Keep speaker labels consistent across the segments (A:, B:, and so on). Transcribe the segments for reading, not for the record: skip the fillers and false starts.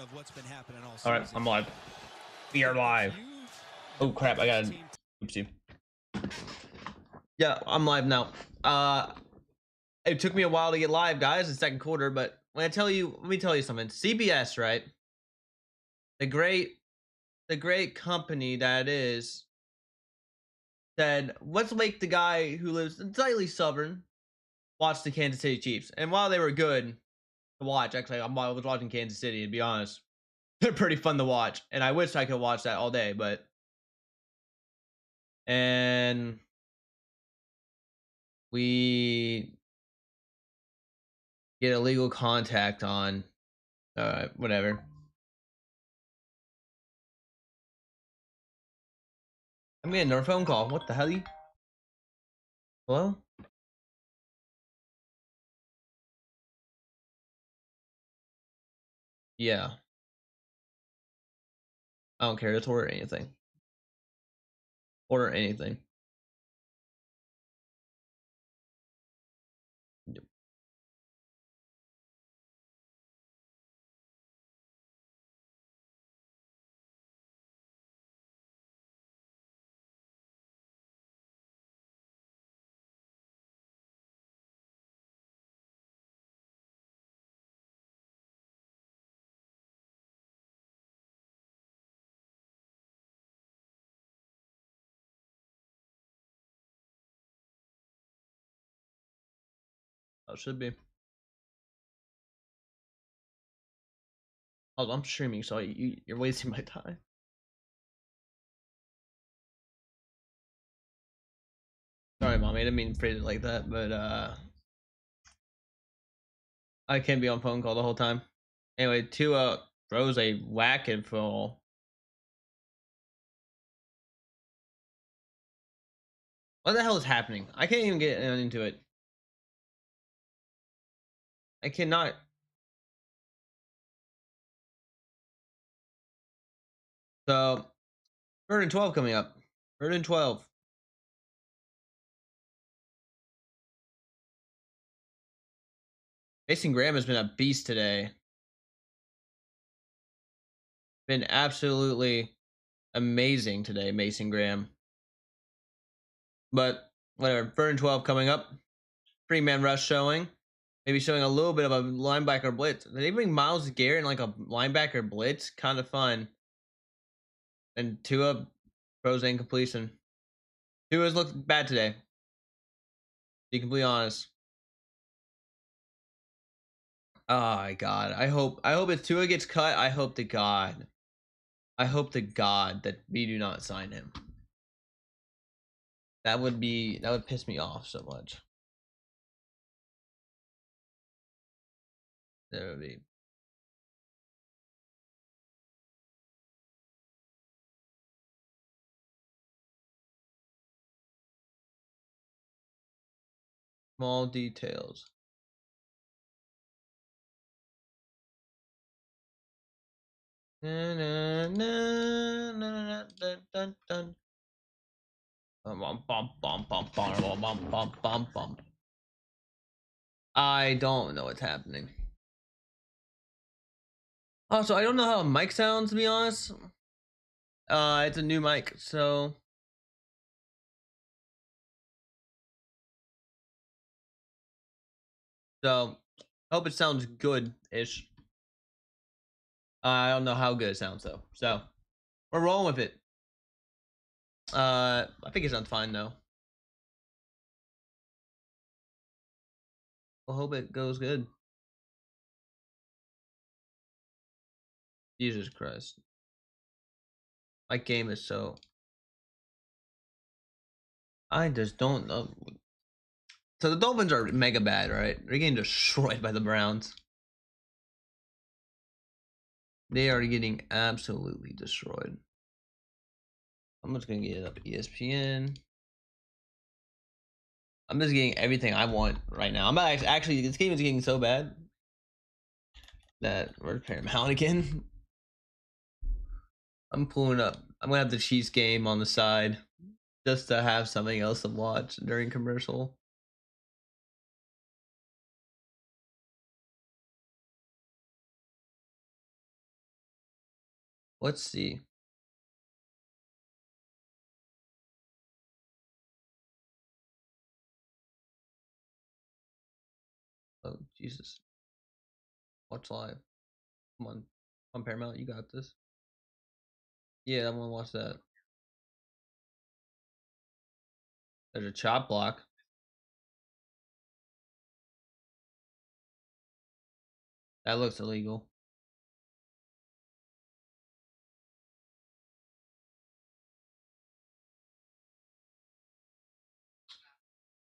A: of what's been happening all
B: All right,
A: season.
B: I'm live. We are live. Oh crap! I got oopsie. Yeah, I'm live now. It took me a while to get live, guys. The second quarter, but when I tell you, let me tell you something. CBS, right? The great company that is, said, let's make the guy who lives slightly stubborn watch the Kansas City Chiefs. And while they were good to watch, actually, I was watching Kansas City, to be honest. They're pretty fun to watch, and I wish I could watch that all day, but and we get illegal contact on whatever. I'm getting another phone call. What the hell? Hello? Yeah. I don't care. Let's order anything. Order anything. Yep. Oh, should be. Oh, I'm streaming, so you're wasting my time. Sorry, mommy. I didn't mean to phrase it like that, but I can't be on phone call the whole time. Anyway, Tua throws a whack and full. What the hell is happening? I can't even get into it. I cannot. So, 3rd and 12 coming up. 3rd and 12. Mason Graham has been a beast today. Been absolutely amazing today, Mason Graham. But whatever. 3rd and 12 coming up. 3-man rush showing. Maybe showing a little bit of a linebacker blitz. Did they bring Myles Garrett in like a linebacker blitz? Kind of fun. And Tua throws incompletion. Tua's looked bad today. To be completely honest. Oh my god. I hope if Tua gets cut, I hope to God that we do not sign him. That would piss me off so much. There would be. Small details. Na, na, na, na, dun, dun, dun. I don't know what's happening. Also, I don't know how a mic sounds, to be honest. It's a new mic, so hope it sounds good-ish. I don't know how good it sounds though, so we're rolling with it. I think it sounds fine though. I hope it goes good. Jesus Christ. My game is so... I just don't know. So the Dolphins are mega bad, right? They're getting destroyed by the Browns. They are getting absolutely destroyed. I'm just gonna get it up ESPN. I'm just getting everything I want right now. I'm not actually this game is getting so bad that we're Paramount again. I'm pulling up. I'm gonna have the Chiefs game on the side just to have something else to watch during commercial. Let's see. Oh Jesus! Watch live. Come on Paramount, you got this. Yeah, I want to watch that. There's a chop block. That looks illegal.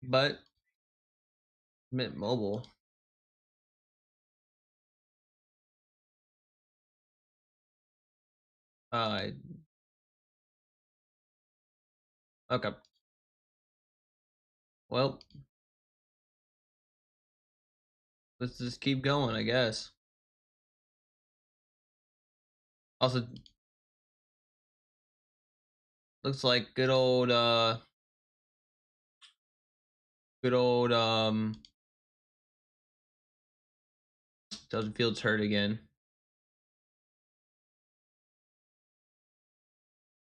B: But Mint Mobile. Uh, okay. Well, let's just keep going, I guess. Also, looks like good old Justin Fields hurt again.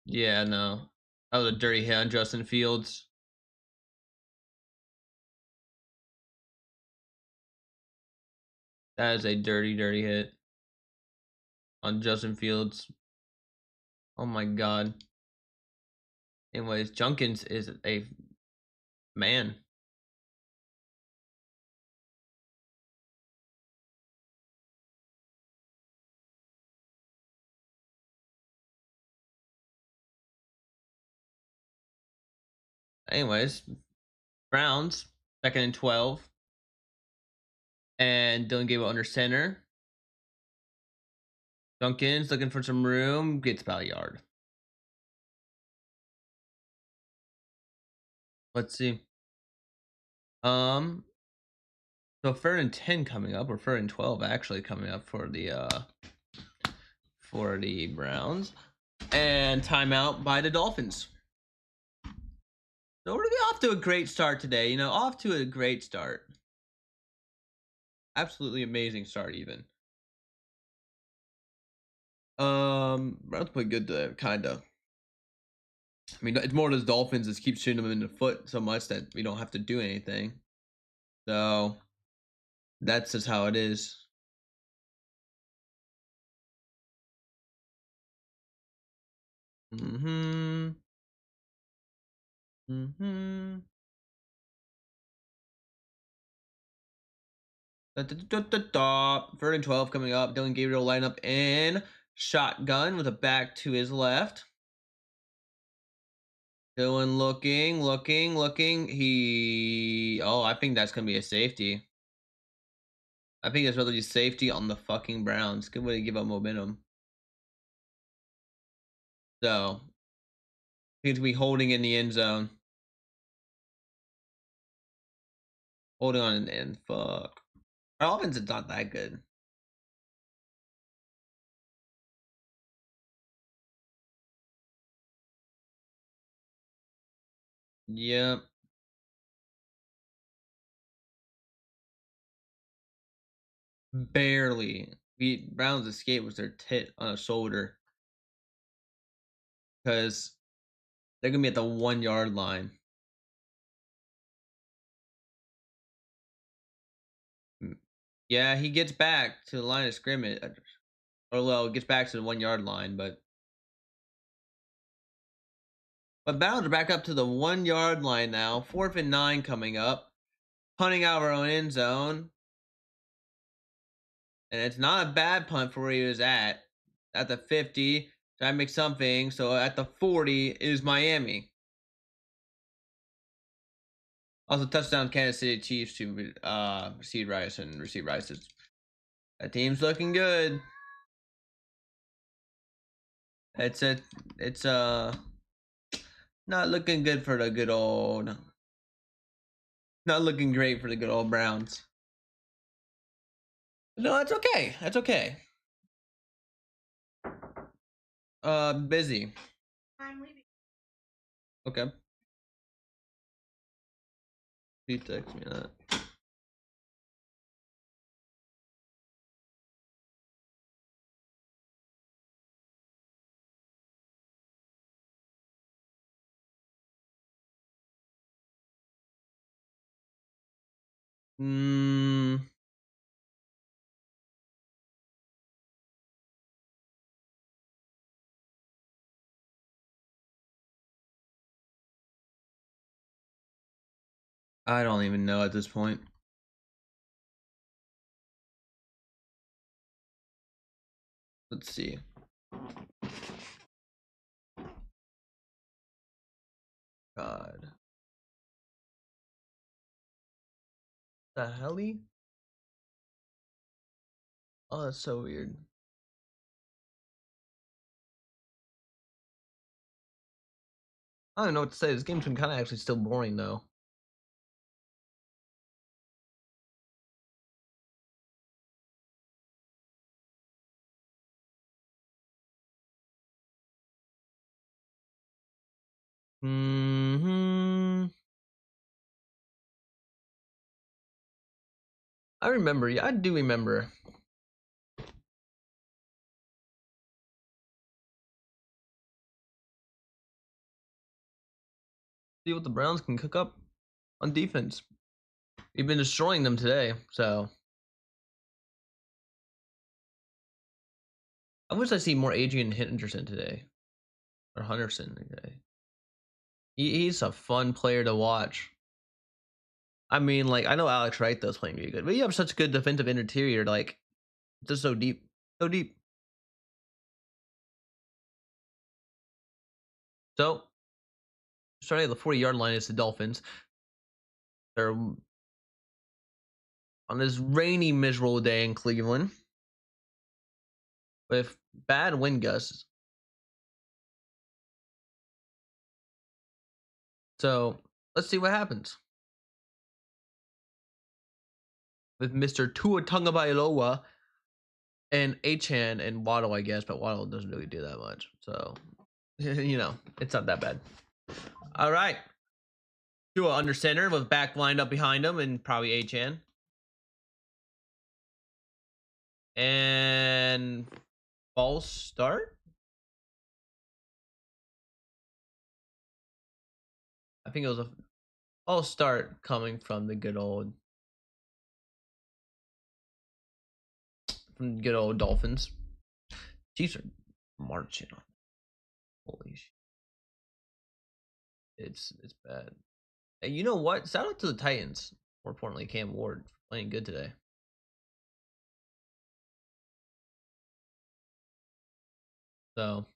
B: Yeah, no. That was a dirty hit on Justin Fields. That is a dirty, dirty hit on Justin Fields. Oh my god. Anyways, Junkins is a man. Anyways, Browns, 2nd and 12. And Dylan Gabriel under center. Duncan's looking for some room. Gets about a yard. Let's see. So 3rd and 10 coming up, or 3rd and 12 actually coming up for the Browns. And timeout by the Dolphins. So we're gonna be off to a great start today. Off to a great start. Absolutely amazing start, even. Browns play good today, kinda. I mean, it's more those Dolphins just keep shooting them in the foot so much that we don't have to do anything. So that's just how it is. Mm-hmm. Mm-hmm. 3rd and 12 coming up. Dylan Gabriel line up in shotgun with a back to his left. Dylan looking. I think that's gonna be a safety. I think that's really safety on the fucking Browns. Good way to give up momentum. So he's gonna be holding in the end zone. Holding on in the end. Fuck. Our offense is not that good. Yep. Barely. Browns escape was their tit on a shoulder. Because they're gonna be at the 1 yard line. Yeah, he gets back to the line of scrimmage. Or well, gets back to the 1 yard line, but Browns are back up to the 1 yard line now. 4th and 9 coming up. Punting out of our own end zone. And it's not a bad punt for where he was at. At the 50, trying to make something. So at the 40 is Miami. Also, touchdown Kansas City Chiefs to Rashid Rice, and Rashid Rice is that team's looking good. It's not looking good for the good old. Not looking great for the good old Browns. No, that's okay. That's okay. Busy. I'm leaving. Okay. He text me that. Mm, I don't even know at this point. Let's see. God. The helly? Oh, that's so weird. I don't know what to say. This game's been kind of actually still boring though. Hmm. I remember. Yeah, I do remember. See what the Browns can cook up on defense. We've been destroying them today, so I wish I see more Adrian Henderson today or Hunterson today. He's a fun player to watch. I mean, like I know Alex Wright though is playing really good, but you have such good defensive interior, like just so deep, so deep. So starting at the 40-yard line is the Dolphins. They're on this rainy, miserable day in Cleveland with bad wind gusts. So let's see what happens with Mr. Tua Tagovailoa and Achan and Waddle, I guess, but Waddle doesn't really do that much. So, it's not that bad. All right. Tua under center with back lined up behind him and probably Achan. And false start. I think it was a false start coming from the good old Dolphins. Chiefs are marching on. Holy shit. It's bad. And you know what? Shout out to the Titans. More importantly, Cam Ward playing good today. So,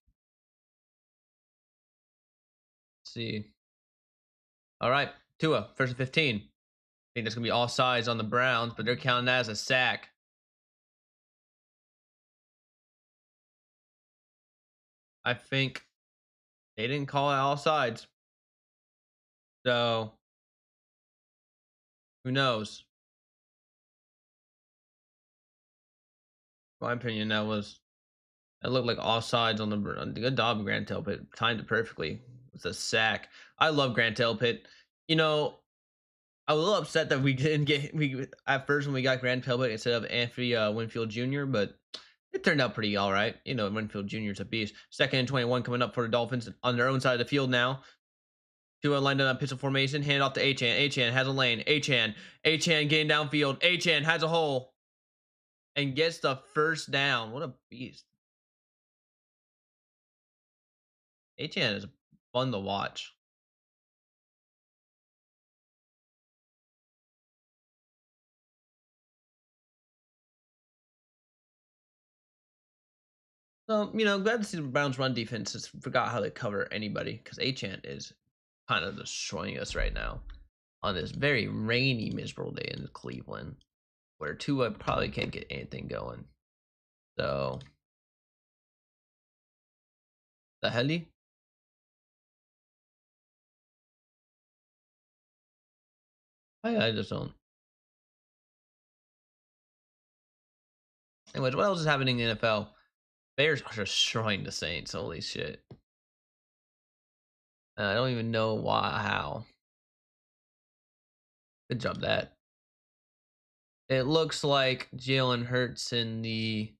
B: let's see. All right, Tua, first and 15. I think that's gonna be all sides on the Browns, but they're counting that as a sack. I think they didn't call it all sides. So who knows? In my opinion, that looked like all sides on the good job, Grant Delpit timed it perfectly. It's a sack. I love Grant Delpit. You know, I was a little upset that we didn't get we at first when we got Grant Delpit instead of Anthony Winfield Jr., but it turned out pretty all right. Winfield Jr. is a beast. Second and 21 coming up for the Dolphins on their own side of the field now. Tua lined up pistol formation, hand off to Achan. Achan has a lane. Achan getting downfield. Achan has a hole and gets the first down. What a beast. Achan is fun to watch. So, glad to see the Browns run defense. Just forgot how to cover anybody because Achan is kind of destroying us right now on this very rainy, miserable day in Cleveland where Tua probably can't get anything going. So, the heli? I just don't. Anyways, what else is happening in the NFL? Bears are destroying the Saints. Holy shit. I don't even know why, how. Good job, that. It looks like Jalen Hurts and the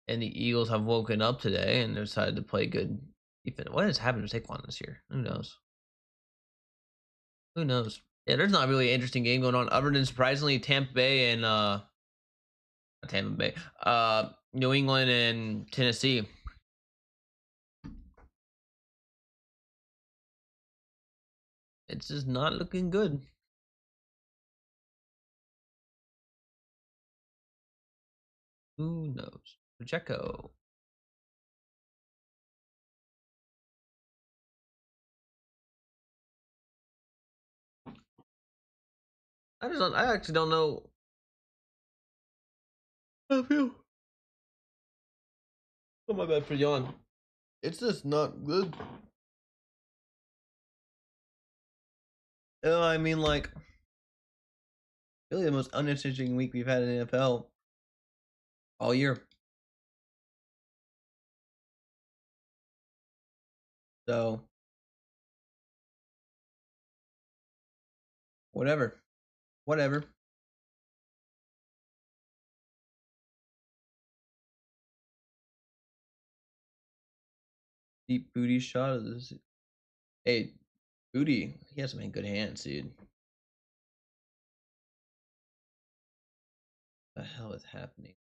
B: Eagles have woken up today and decided to play good defense. What has happened to Saquon this year? Who knows? Who knows? Yeah, there's not really an interesting game going on other than surprisingly Tampa Bay and not Tampa Bay, New England and Tennessee. It's just not looking good. Who knows? Pacheco. I actually don't know. I feel. Oh my bad for yawn. It's just not good. I mean, like, really the most uninteresting week we've had in the NFL all year. So, whatever. Whatever. Deep booty shot of this. Hey, Booty, he has some good hands, dude. What the hell is happening?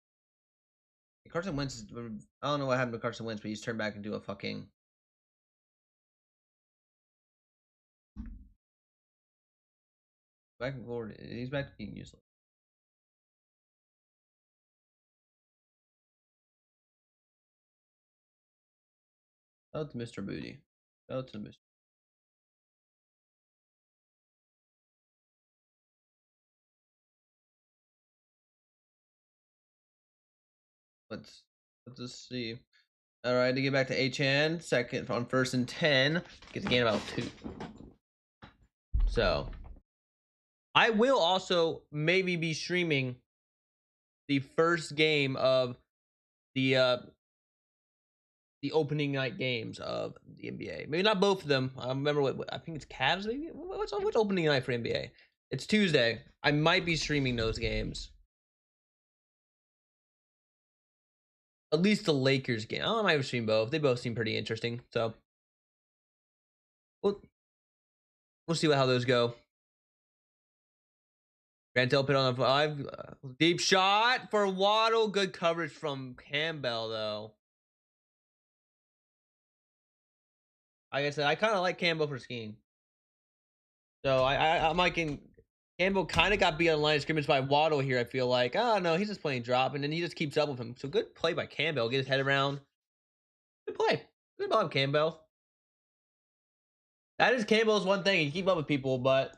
B: Carson Wentz I don't know what happened to Carson Wentz, but he's turned back into a fucking. Back and forward. He's back to being useless. Shout out to Mr. Booty. Shout out to Mr. Let's just see. All right, to get back to HN, second on 1st and 10. Gets a gain about 2. So I will also maybe be streaming the first game of the opening night games of the NBA. Maybe not both of them. I remember what I think it's Cavs. Maybe what's opening night for NBA? It's Tuesday. I might be streaming those games. At least the Lakers game. I might stream both. They both seem pretty interesting. So we'll see how those go. Grant Delpit on the 5. Deep shot for Waddle. Good coverage from Campbell, though. Like I said, I kind of like Campbell for skiing. So I'm liking Campbell. Kind of got beat on the line of scrimmage by Waddle here. I feel like, oh no, he's just playing drop, and then he just keeps up with him. So good play by Campbell. Get his head around. Good play. Good ball, Campbell. That is Campbell's one thing. He keep up with people, but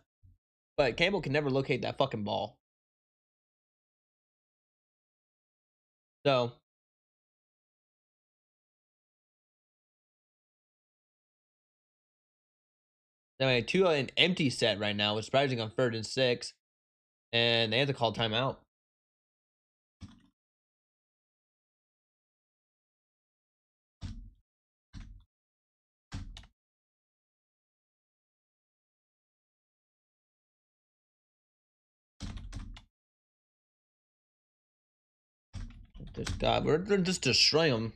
B: Campbell can never locate that fucking ball. So anyway, 2 an empty set right now. It's surprising on 3rd and 6, and they have to call timeout. This God, we're just destroying them.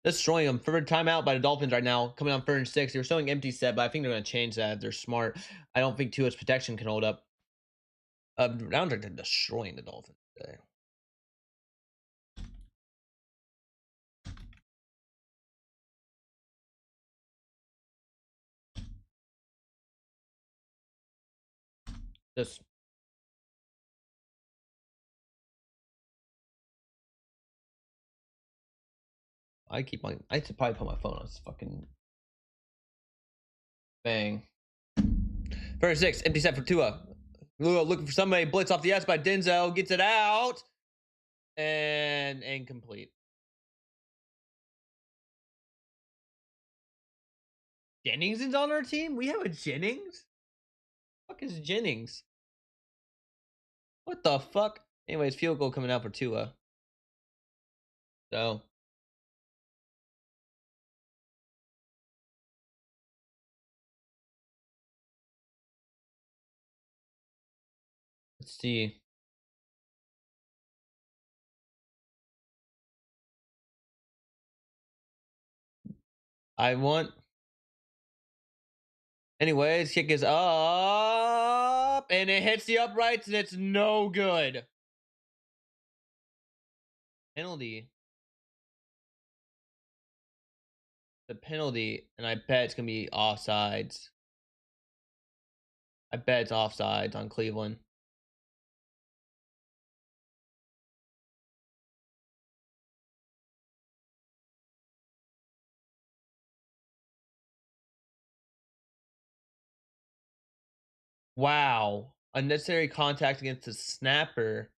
B: Destroying them. Third timeout by the Dolphins right now, coming on 3rd and 6. They were showing empty set, but I think they're going to change that. They're smart. I don't think Tua's protection can hold up. Rounds are destroying the Dolphins today. Just I should probably put my phone on this fucking bang. 3rd and 6, empty set for Tua. Looking for somebody. Blitz off the S by Denzel. Gets it out. And incomplete. Jennings is on our team? We have a Jennings? What the fuck is Jennings? What the fuck? Anyways, field goal coming out for Tua. So let's see. I want. Anyways, kick is up. up, and it hits the uprights, and it's no good. Penalty. The penalty, and I bet it's gonna be offsides. I bet it's offsides on Cleveland. Wow. Unnecessary contact against the snapper.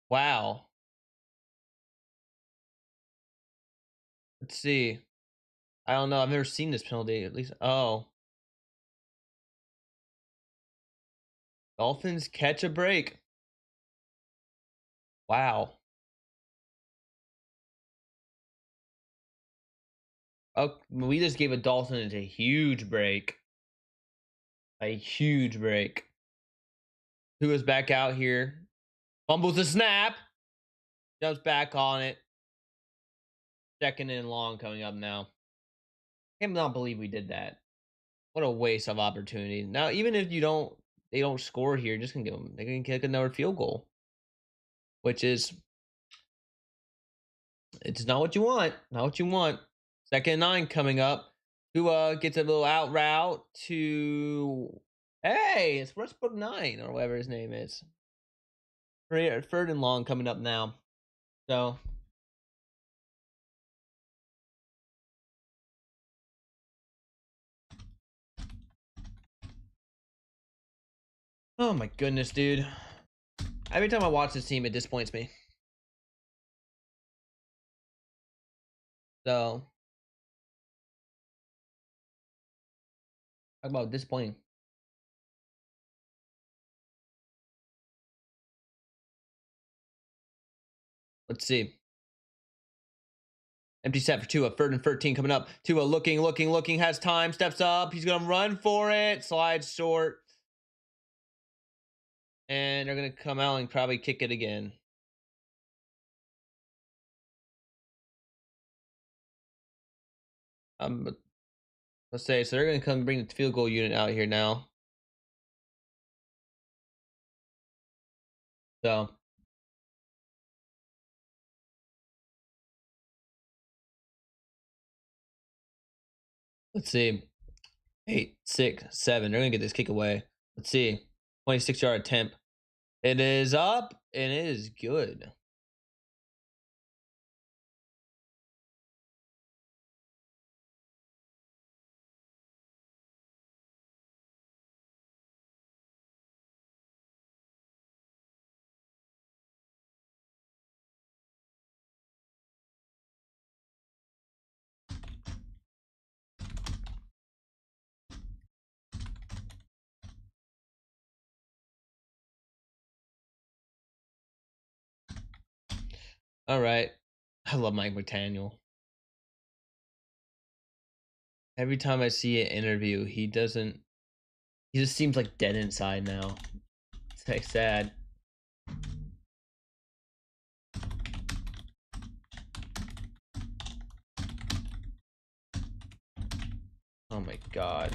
B: Wow. Let's see. I don't know. I've never seen this penalty. At least, oh, Dolphins catch a break. Wow. Oh, we just gave a Dolphins a huge break. A huge break. Who is back out here? Fumbles the snap. Jumps back on it. Second and long coming up now. I cannot believe we did that. What a waste of opportunity. Now, even if they don't score here, just gonna give them. They can kick another field goal, which is it's not what you want. Not what you want. Second and 9 coming up. Tua gets a little out route to it's Westbrook 9 or whatever his name is. Third and long coming up now. So oh my goodness, dude. Every time I watch this team, it disappoints me. So talk about disappointing. Let's see. Empty set for Tua. Third and 13 coming up. Tua looking, has time, steps up. He's going to run for it. Slides short. And they're going to come out and probably kick it again. Let's say, so they're going to come bring the field goal unit out here now. So let's see. 8, 6, 7. They're going to get this kick away. Let's see. 26-yard attempt. It is up, and it is good. All right. I love Mike McDaniel. Every time I see an interview, he just seems like dead inside now. It's like sad. Oh my god.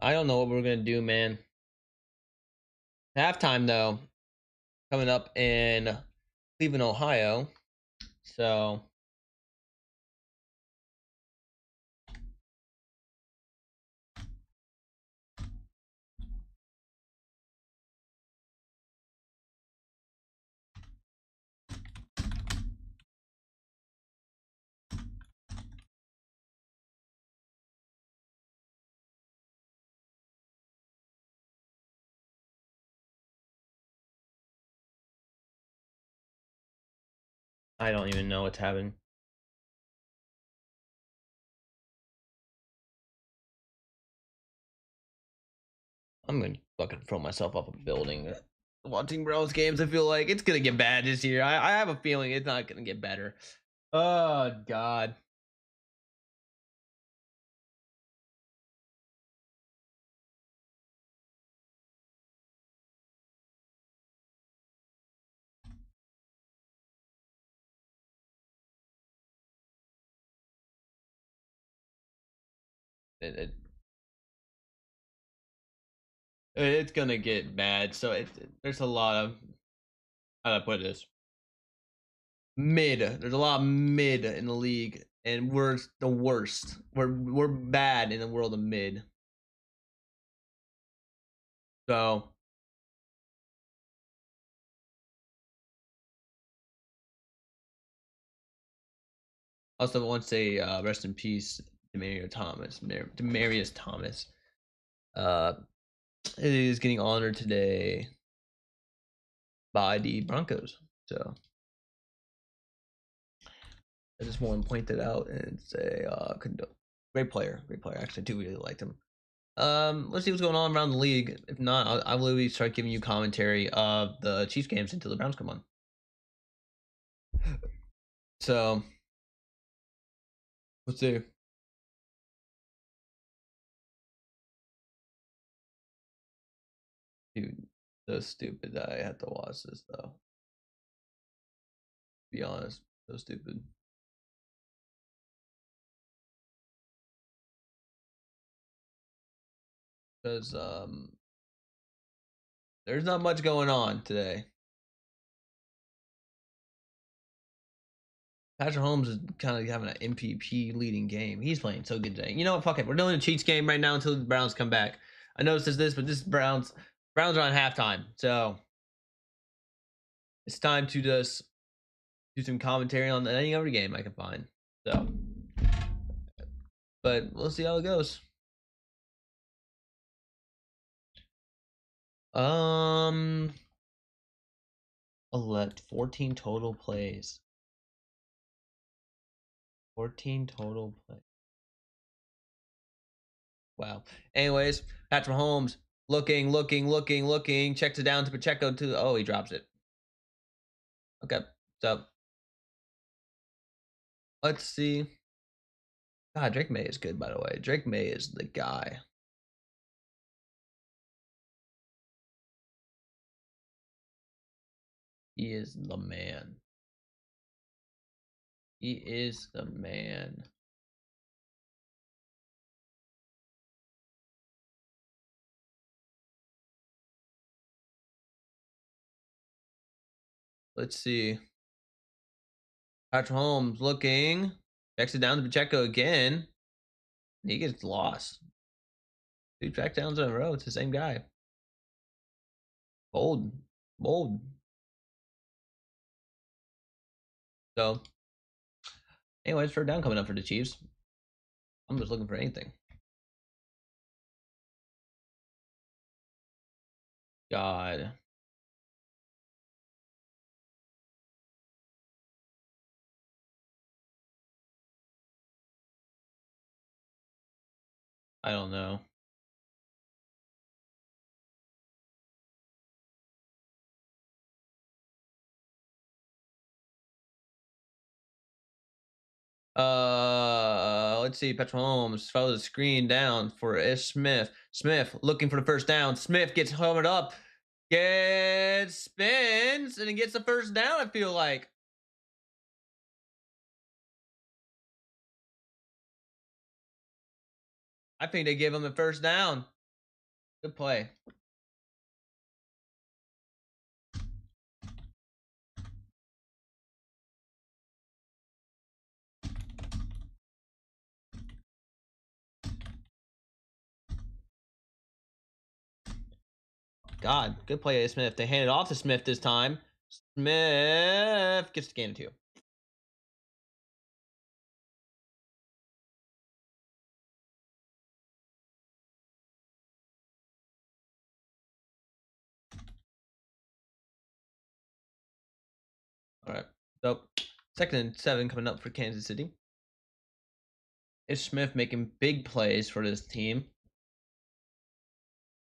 B: I don't know what we're gonna do, man. Halftime though, coming up in Cleveland, Ohio. So I don't even know what's happening. I'm gonna fucking throw myself off a building. Watching Bros games, I feel like it's gonna get bad this year. I have a feeling it's not gonna get better. Oh god. it it's gonna get bad. So there's a lot of, how do I put this? Mid. There's a lot of mid in the league, and we're the worst. We're bad in the world of mid. So also want to say rest in peace, Demarius Thomas. It is getting honored today by the Broncos. So I just want to point that out and say, great player, great player. Actually, I do really liked him. Let's see what's going on around the league. If not, I'll literally start giving you commentary of the Chiefs games until the Browns come on. So let's see. Dude, so stupid that I had to watch this though. To be honest, so stupid. Because there's not much going on today. Patrick Holmes is kind of having an MPP leading game. He's playing so good today. You know what? Fuck it. We're doing a Chiefs game right now until the Browns come back. I noticed this, but this Browns are on halftime, so it's time to just do some commentary on any other game I can find. So, but we'll see how it goes. 14 total plays. 14 total plays. Wow. Anyways, Patrick Mahomes looking. Checks it down to Pacheco he drops it. Okay. So let's see. God, Drake May is good, by the way. Drake May is the guy. He is the man. He is the man. Let's see. Patrick Holmes looking. Checks it down to Pacheco again. And he gets lost. 2 track downs in a row. It's the same guy. Bold. So, anyways, third down coming up for the Chiefs. I'm just looking for anything. God. I don't know. Let's see. Patrick Mahomes follows the screen down for Ish Smith. Smith looking for the first down. Smith gets helmet up, gets spins, and he gets the first down. I feel like. I think they gave him the first down. Good play. God, good play, Smith. They hand it off to Smith this time. Smith gets the game to 2. All right. So, 2nd and 7 coming up for Kansas City. Is Smith making big plays for this team?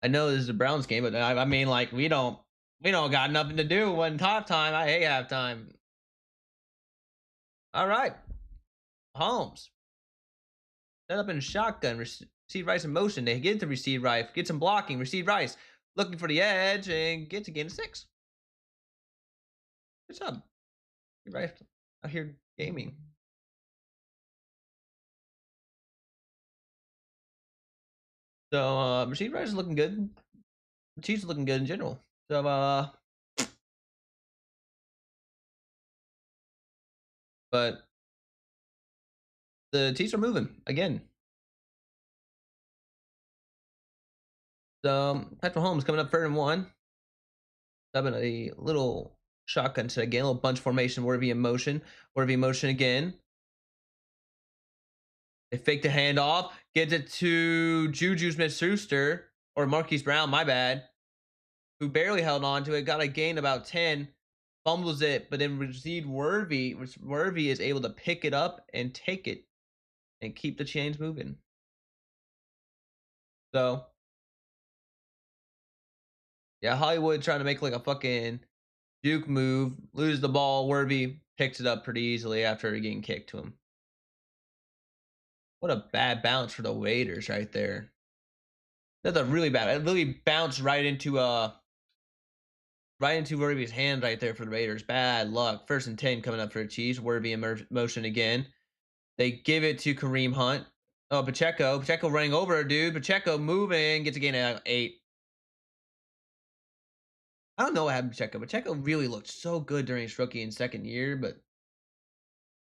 B: I know this is a Browns game, but I mean, like, we don't got nothing to do when halftime. I hate halftime. All right, Holmes set up in a shotgun. Receive Rice in motion. They get to receive Rice. Get some blocking. Receive Rice. Looking for the edge and gets a gain of 6. Good job. You're right out here gaming. So machine rice is looking good. The cheese is looking good in general. So but the Chiefs are moving again. So Patrick Mahomes coming up 3rd and 1. Dubbing a little shotgun set again, a little bunch formation, Worthy in motion. Worthy in motion again. They fake the handoff, gets it to Juju Smith-Schuster, or Marquise Brown, my bad, who barely held on to it, got a gain about 10, fumbles it, but then received Worthy. Worthy is able to pick it up and take it and keep the chains moving. So, yeah, Hollywood trying to make like a fucking Duke move, loses the ball. Worthy picks it up pretty easily after getting kicked to him. What a bad bounce for the Raiders right there. That's a really bad. It really bounced right into Worthy's hand right there for the Raiders. Bad luck. 1st and 10 coming up for the Chiefs. Worthy in motion again. They give it to Kareem Hunt. Oh, Pacheco. Pacheco running over a dude. Pacheco moving. Gets a gain of 8. I don't know what happened to Pacheco. Pacheco really looked so good during his rookie and 2nd year, but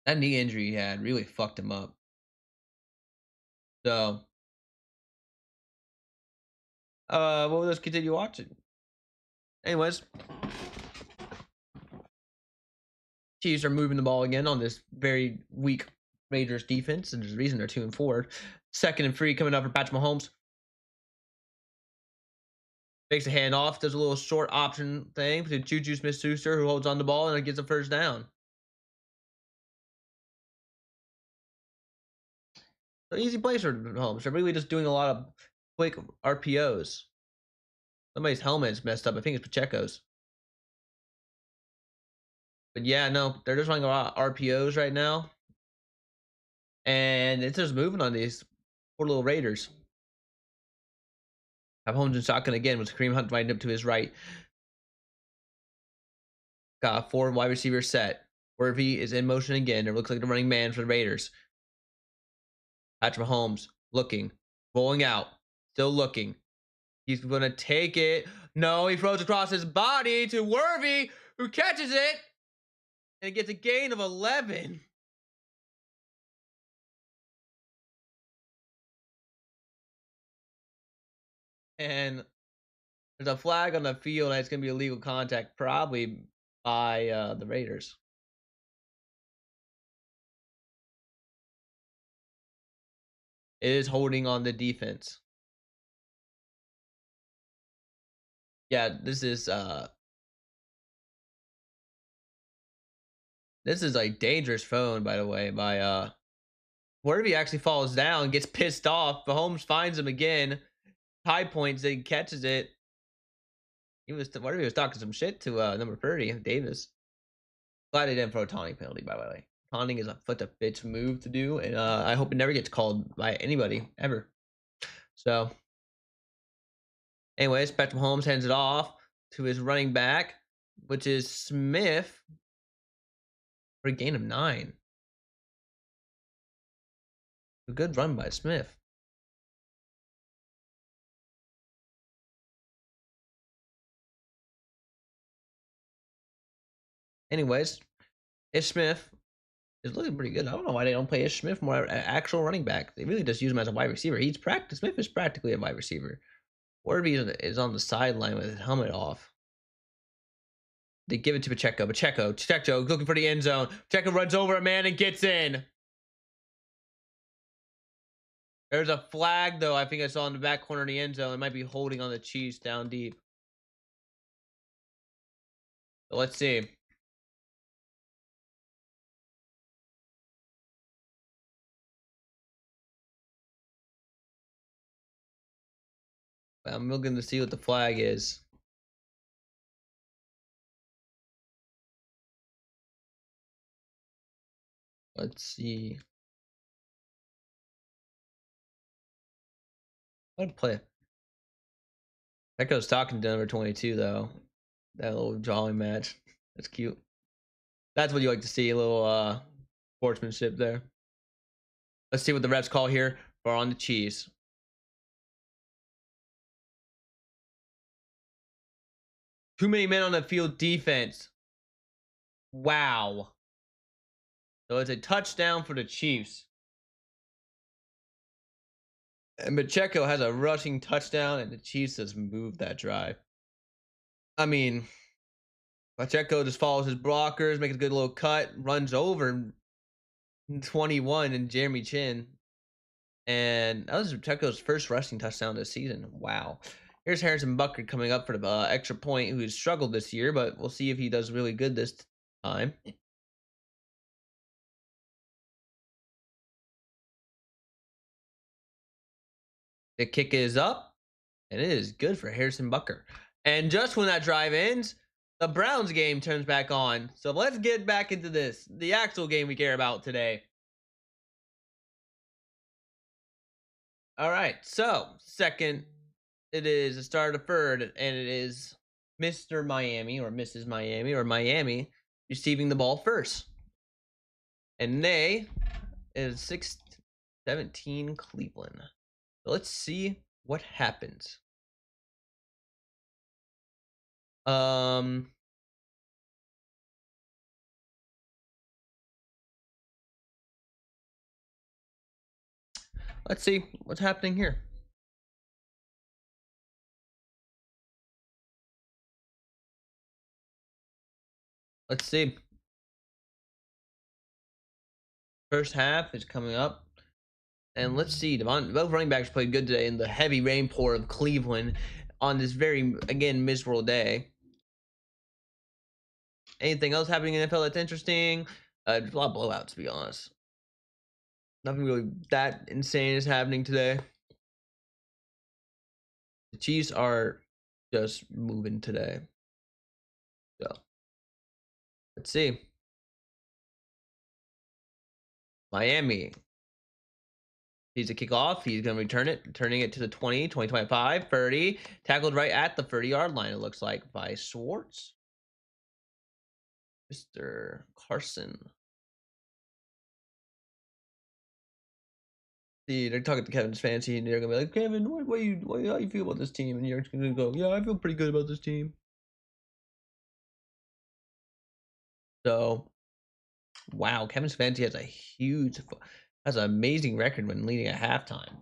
B: that knee injury he had really fucked him up. So, we'll just continue watching. Anyways, Chiefs are moving the ball again on this very weak Raiders defense, and there's a reason they're 2-4. 2nd and 3 coming up for Patrick Mahomes. Takes a handoff, does a little short option thing to Juju Smith-Schuster, who holds on the ball and it gets a 1st down. So easy plays for Mahomes. They're really just doing a lot of quick RPOs. Somebody's helmet's messed up. I think it's Pacheco's. But yeah, no, they're just running a lot of RPOs right now. And it's just moving on these poor little Raiders. Have Holmes in shotgun again with Kareem Hunt right up to his right. Got a 4 wide receiver set. Worthy is in motion again. It looks like the running man for the Raiders. Patrick Mahomes looking, rolling out, still looking. He's going to take it. No, he throws across his body to Worthy, who catches it and gets a gain of 11. And there's a flag on the field, and it's going to be illegal contact, probably by the Raiders. It is holding on the defense. Yeah, this is a dangerous phone, by the way, by Worthy actually falls down, gets pissed off. Mahomes finds him again. High points, he catches it. Worthy was talking some shit to number 30, Davis. Glad they didn't throw a taunting penalty, by the way. Taunting is a bitch move to do, and I hope it never gets called by anybody ever. So, anyways, Patrick Mahomes hands it off to his running back, which is Smith, for a gain of 9. A good run by Smith. Anyways, Ish Smith is looking pretty good. I don't know why they don't play Ish Smith more actual running back. They really just use him as a wide receiver. Smith is practically a wide receiver. Worthy is on the sideline with his helmet off. They give it to Pacheco. Pacheco looking for the end zone. Pacheco runs over a man and gets in. There's a flag, though. I think I saw in the back corner of the end zone. It might be holding on the Chiefs down deep. So let's see. I'm looking to see what the flag is. Let's see. What play? Echo's talking to number 22, though. That little jolly match. That's cute. That's what you like to see, a little sportsmanship there. Let's see what the refs call here for on the Chiefs. Too many men on the field defense. Wow. So it's a touchdown for the Chiefs. And Pacheco has a rushing touchdown, and the Chiefs just moved that drive. I mean, Pacheco just follows his blockers, makes a good little cut, runs over 21 and Jeremy Chin. And that was Pacheco's first rushing touchdown this season. Wow. Here's Harrison Butker coming up for the extra point, who's struggled this year, but we'll see if he does really good this time. The kick is up, and it is good for Harrison Butker. And just when that drive ends, the Browns game turns back on. So let's get back into this, the actual game we care about today. All right, so second, it is the start of third, and it is Mr. Miami or Mrs. Miami or Miami receiving the ball first. And they is 6-17 Cleveland. So let's see what happens. Let's see what's happening here. Let's see. First half is coming up. And let's see. Both running backs played good today in the heavy rain pour of Cleveland on this very, again, miserable day. Anything else happening in the NFL that's interesting? There's a lot of blowouts, to be honest. Nothing really that insane is happening today. The Chiefs are just moving today. So, let's see. Miami. He's a kickoff. He's going to return it, turning it to the 20, 25, 30. Tackled right at the 30-yard line, it looks like, by Schwartz. Mr. Carson. See, they're talking to Kevin's fancy, and they're going to be like, Kevin, how you feel about this team? And you're just going to go, yeah, I feel pretty good about this team. So, wow, Kevin Stefanski has an amazing record when leading at halftime.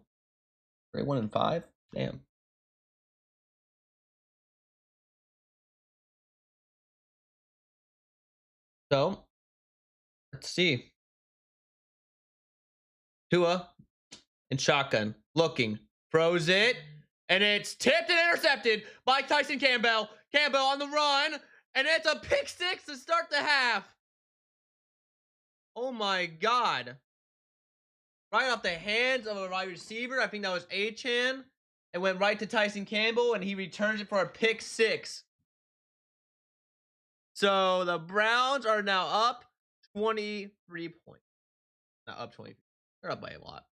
B: Right, 1-5. Damn. So, let's see. Tua and shotgun, looking, throws it, and it's tipped and intercepted by Tyson Campbell. Campbell on the run, and it's a pick six to start the half. Oh my God. Right off the hands of a wide receiver. I think that was Achane. It went right to Tyson Campbell, and he returns it for a pick six. So the Browns are now up 23 points. Not up 20. They're up by a lot.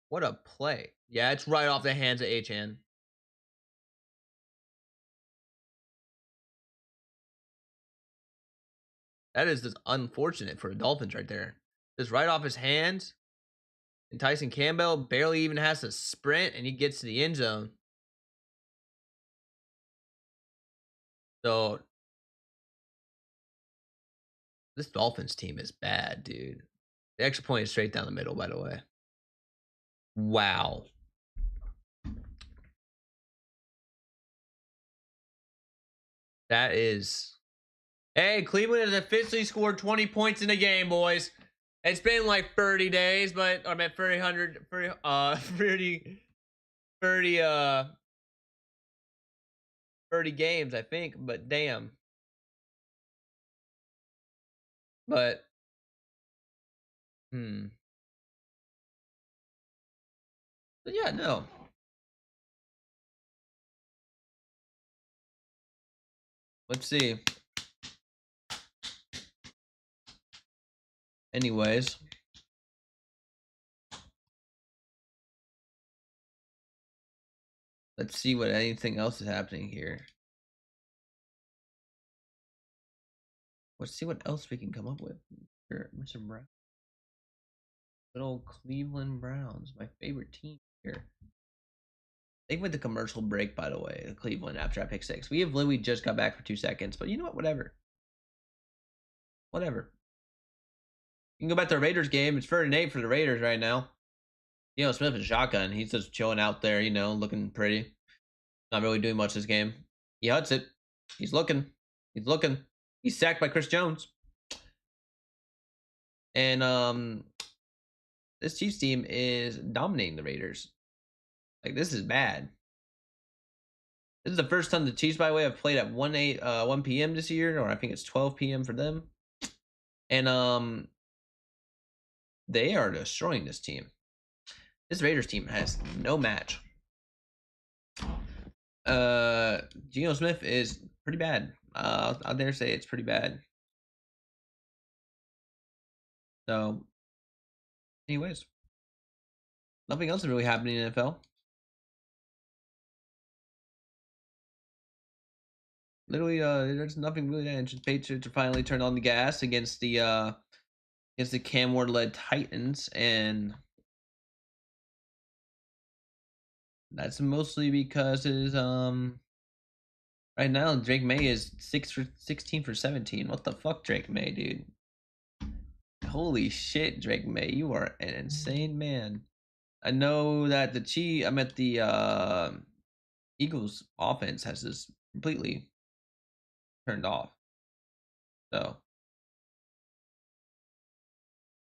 B: What a play. Yeah, it's right off the hands of Achane. That is just unfortunate for the Dolphins right there. Just right off his hands. And Tyson Campbell barely even has to sprint, and he gets to the end zone. So this Dolphins team is bad, dude. The extra point is straight down the middle, by the way. Wow. That is... Hey, Cleveland has officially scored 20 points in a game, boys. It's been like 30 days, but I meant 30 games, I think, but damn. But but yeah, no. Let's see. Anyways, let's see what anything else is happening here. Let's see what else we can come up with. Mr. Brown. Good old Cleveland Browns, my favorite team here. They went to commercial break, by the way, Cleveland after I pick 6. We have literally just got back for 2 seconds, but you know what? Whatever. Whatever. You can go back to the Raiders game. It's 3rd and 8 for the Raiders right now. Smith is shotgun. He's just chilling out there, looking pretty. Not really doing much this game. He huts it. He's looking. He's looking. He's sacked by Chris Jones. And this Chiefs team is dominating the Raiders. Like, this is bad. This is the first time the Chiefs, by the way, have played at 1 p.m. this year, or I think it's 12 p.m. for them. And they are destroying this team. This Raiders team has no match. Geno Smith is pretty bad. I'll dare say it's pretty bad. So, anyways, nothing else is really happening in the NFL. Literally, there's nothing really that interesting. Patriots are finally turned on the gas against the Cam Ward-led Titans, and that's mostly because right now Drake May is 16 for 17. What the fuck, Drake May, dude? Holy shit, Drake May, you are an insane man. I know that the Eagles offense has this completely turned off. So,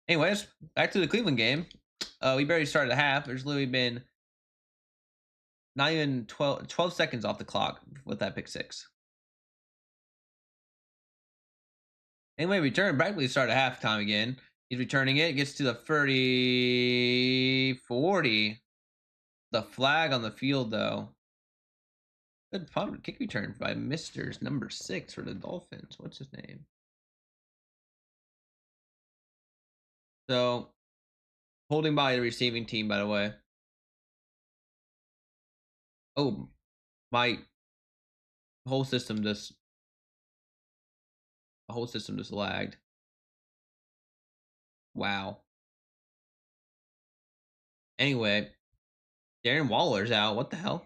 B: anyways, back to the Cleveland game. We barely started the half. There's literally been not even 12 seconds off the clock with that pick 6. Anyway, return. Bradley started halftime again. He's returning it. Gets to the 30, 40. The flag on the field, though. Good punt kick return by Mr. number 6 for the Dolphins. What's his name? So, holding by the receiving team, by the way. Oh, my whole system just lagged. Wow. Anyway, Darren Waller's out. What the hell?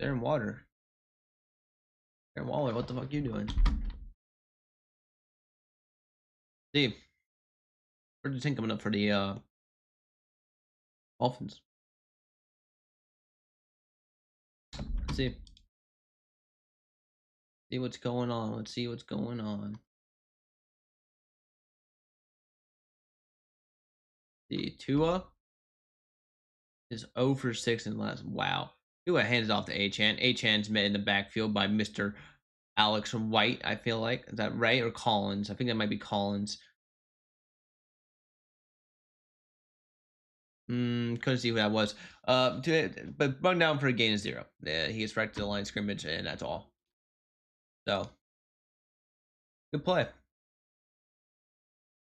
B: Darren Waller, what the fuck you doing? See, where's the team coming up for the Dolphins? Let's see. See what's going on. Let's see what's going on. The Tua is 0 for 6 in the last. Wow. Tua hands it off to Achan. Achan's met in the backfield by Mr. Alex White, I feel like. Is that right? Or Collins? I think that might be Collins. Couldn't see who that was. But run down for a gain of 0. Yeah, he gets right to the line of scrimmage, and that's all. So, good play.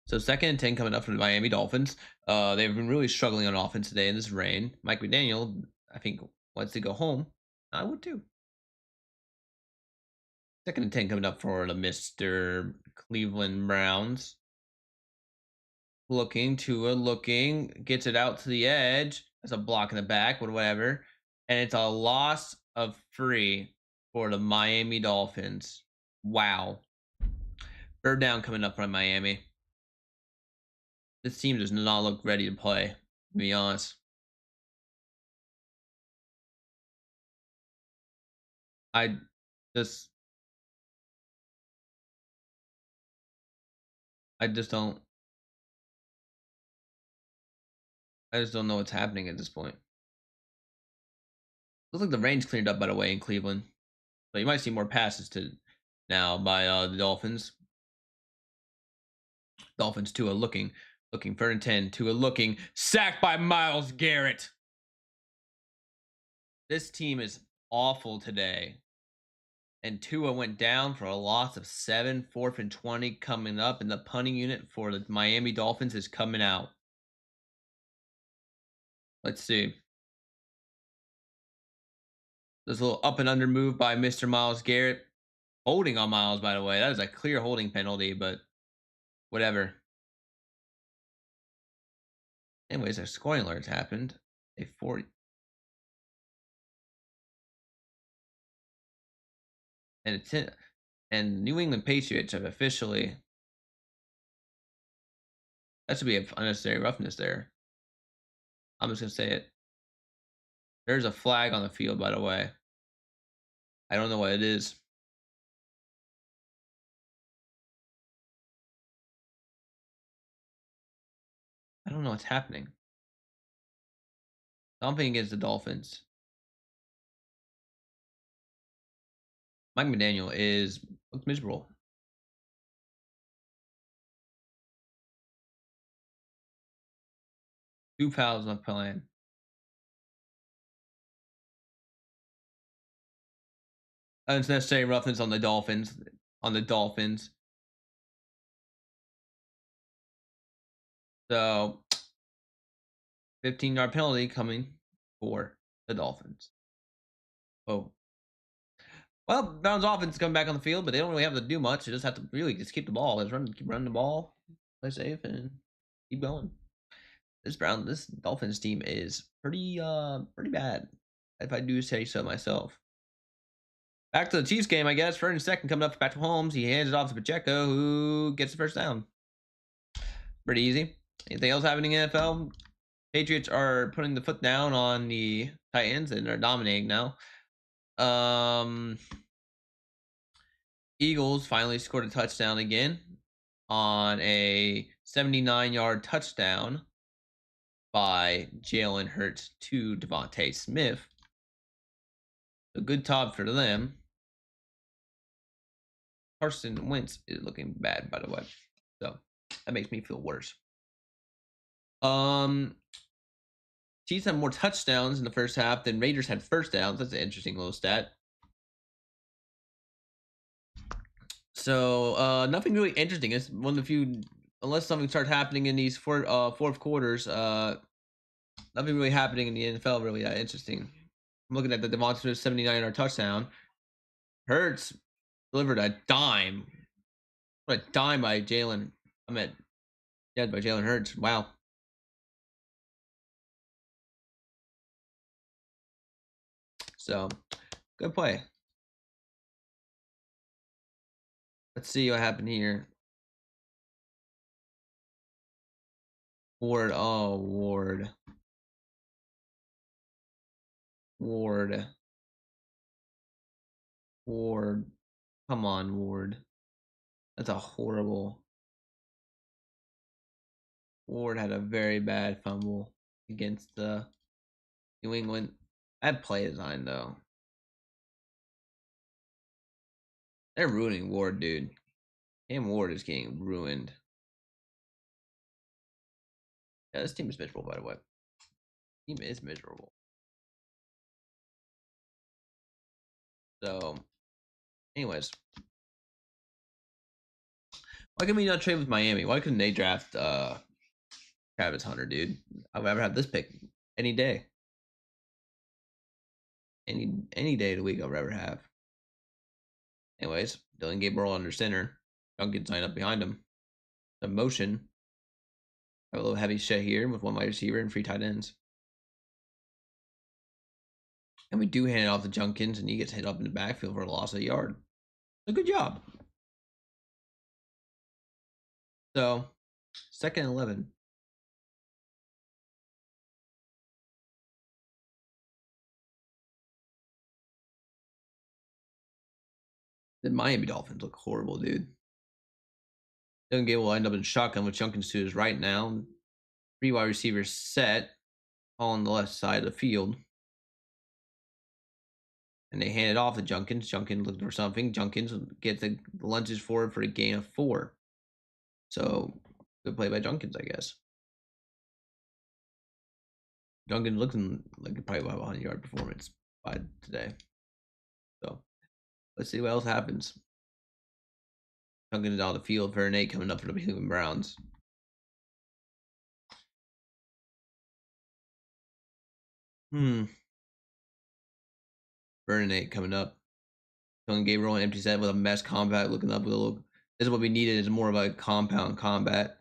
B: So 2nd and 10 coming up from the Miami Dolphins. They've been really struggling on offense today in this rain. Mike McDaniel, I think, wants to go home. I would too. 2nd and 10 coming up for the Mr. Cleveland Browns. Looking, gets it out to the edge. There's a block in the back, or whatever. And it's a loss of 3 for the Miami Dolphins. Wow. 3rd down coming up from Miami. This team does not look ready to play, to be honest. I just don't know what's happening at this point. Looks like the rain's cleared up, by the way, in Cleveland. So you might see more passes now by the Dolphins. Dolphins Tua looking 3rd and 10. Tua looking, sacked by Myles Garrett. This team is awful today. And Tua went down for a loss of 7. 4th and 20 coming up, and the punting unit for the Miami Dolphins is coming out. Let's see. There's a little up and under move by Mr. Myles Garrett. Holding on Myles, by the way. That is a clear holding penalty, but whatever. Anyways, our scoring alerts happened. a 40. And it's and New England Patriots have officially, that should be an unnecessary roughness there. I'm just gonna say it. There's a flag on the field, by the way. I don't know what it is. I don't know what's happening. Something against the Dolphins. Mike McDaniel looks miserable. Two fouls on plan. Unnecessary roughness on the Dolphins. On the Dolphins. So 15-yard penalty coming for the Dolphins. Oh. Well, Browns offense coming back on the field, but they don't really have to do much. They just have to really just keep the ball. Keep running the ball, play safe, and keep going. This Dolphins team is pretty bad, if I do say so myself. Back to the Chiefs game, I guess. First and second coming up for Patrick Mahomes. He hands it off to Pacheco, who gets the first down. Pretty easy. Anything else happening in NFL? Patriots are putting the foot down on the Titans, and they're dominating now. Eagles finally scored a touchdown again on a 79-yard touchdown by Jalen Hurts to Devontae Smith. A good top for them. Carson Wentz is looking bad, by the way. So that makes me feel worse. Chiefs had more touchdowns in the first half than Raiders had first downs. That's an interesting little stat. So nothing really interesting. It's one of the few, unless something starts happening in these fourth quarters, nothing really happening in the NFL really that interesting. I'm looking at the Devontae Smith 79-yard touchdown. Hurts delivered a dime. What a dime by Jalen. By Jalen Hurts. Wow. So, good play. Let's see what happened here. Ward. Oh, Ward. Ward. Ward. Come on, Ward. That's a horrible. Ward had a very bad fumble against the New England. Bad play design, though. They're ruining Ward, dude. Cam Ward is getting ruined. Yeah, this team is miserable, by the way. Team is miserable. So, anyways. Why can we not trade with Miami? Why couldn't they draft Travis Hunter, dude? I'd rather have this pick any day. Any day of the week I'd rather have. Anyways, Dylan Gabriel under center. Duncan signed up behind him. The motion. Have a little heavy set here with one wide receiver and 3 tight ends. And we do hand it off to Junkins, and he gets hit up in the backfield for a loss of a yard. A good job. So, 2nd and 11. The Miami Dolphins look horrible, dude. Dylan Gabriel will end up in shotgun with Junkins to his right now. 3 wide receivers set all on the left side of the field. And they hand it off to Junkins. Junkins looking for something. Junkins gets the lunges forward for a gain of 4. So, good play by Junkins, I guess. Junkins looking like probably have a 100-yard performance by today. So, let's see what else happens. Junkins is out of the field for an 8 coming up for the Cleveland Browns. Burn 8 coming up. Dylan Gabriel empty set with a mesh combat looking up with a little. This is what we needed, is more of a compound combat.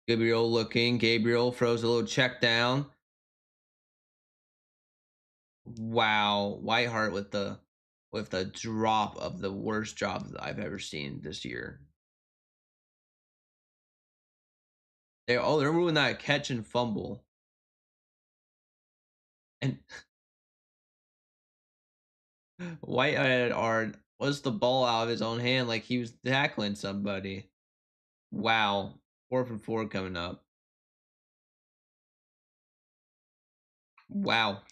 B: Gabriel looking. Gabriel throws a little check down. Wow, Whiteheart with the drop of the worst job that I've ever seen this year. They're moving that catch and fumble. And Whiteheart was the ball out of his own hand like he was tackling somebody. Wow. 4 for 4 coming up. Wow.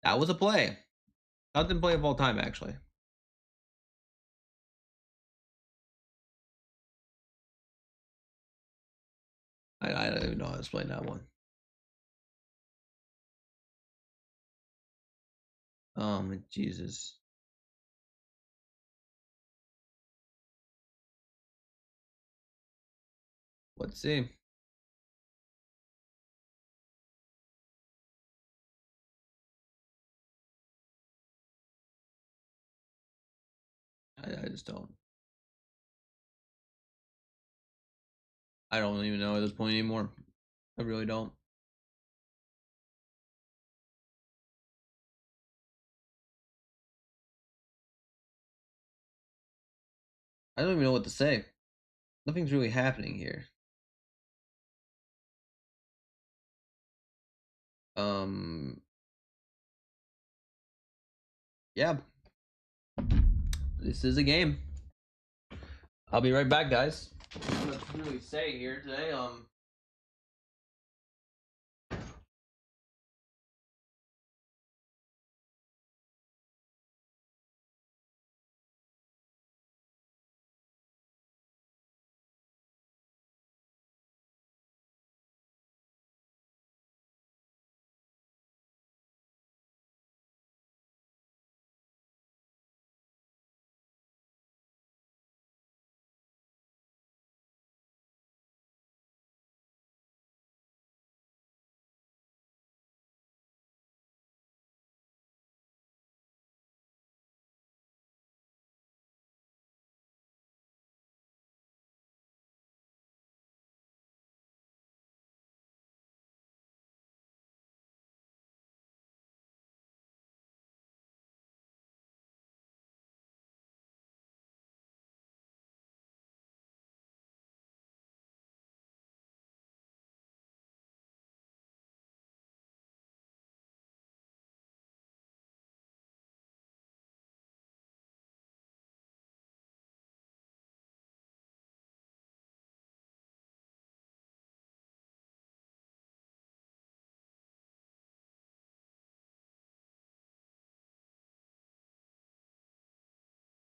B: That was a play. Top 10 play of all time, actually. I don't even know how to explain that one. Jesus. Let's see. I just don't. I don't even know at this point anymore. I really don't. I don't even know what to say. Nothing's really happening here. Um, yeah, this is a game. I'll be right back, guys. What to really say here today.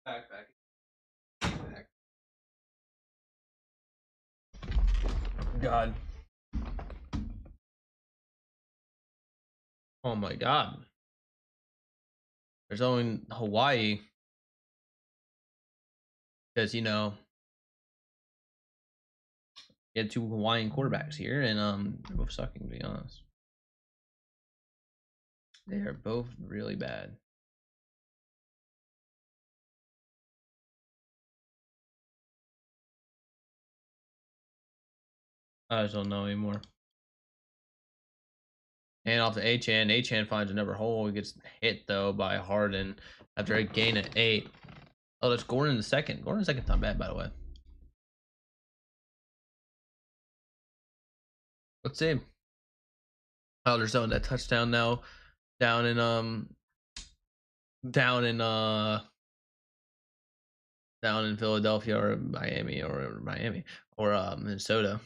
B: Back. God. Oh my God. There's only Hawaii because you had two Hawaiian quarterbacks here, and they're both sucking. To be honest, they are both really bad. I just don't know anymore. And off to Achan. Achan finds another hole. He gets hit though by Harden after a gain of 8. Oh, that's Gordon in the second. Gordon in the second's not bad, by the way. Let's see. Oh, they're showing that touchdown now down in down in uh down in Philadelphia or Miami or Minnesota.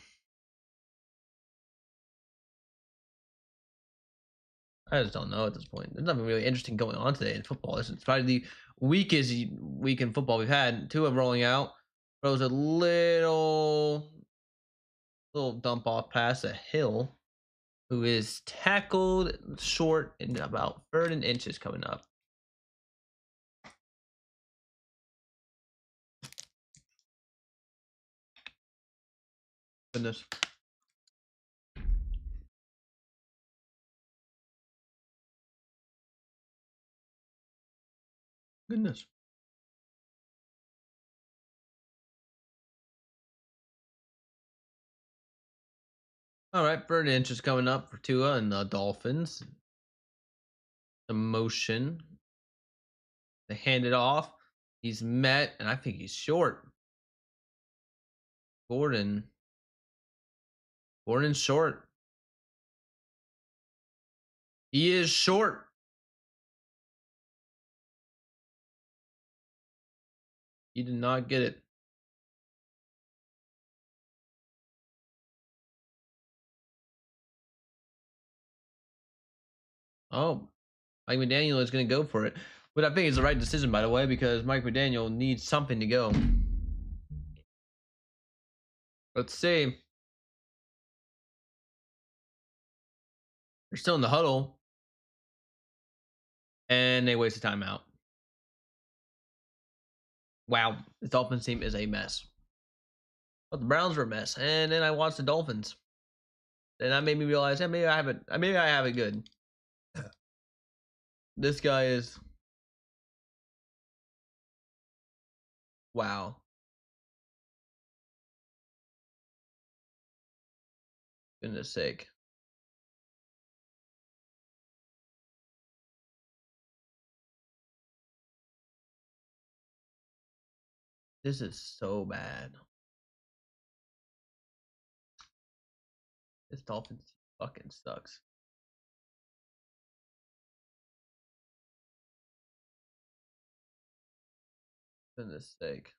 B: I just don't know at this point. There's nothing really interesting going on today in football. It's probably the weakest week in football we've had. Tua rolling out, throws a little dump off pass at Hill, who is tackled short in about 3rd and inches coming up. Goodness. Goodness. All right, 3rd inches coming up for Tua and the Dolphins. the motion. They hand it off. He's met, and I think he's short. Gordon. Gordon's short. He is short. He did not get it. Oh, Mike McDaniel is going to go for it. But I think it's the right decision, by the way, because Mike McDaniel needs something to go. Let's see. They're still in the huddle. And they waste a timeout. Wow, this Dolphins team is a mess. But the Browns were a mess. And then I watched the Dolphins. And that made me realize, hey, maybe I have it good. This guy is, wow. Goodness sake. This is so bad. This Dolphins fucking sucks. Goodness sake.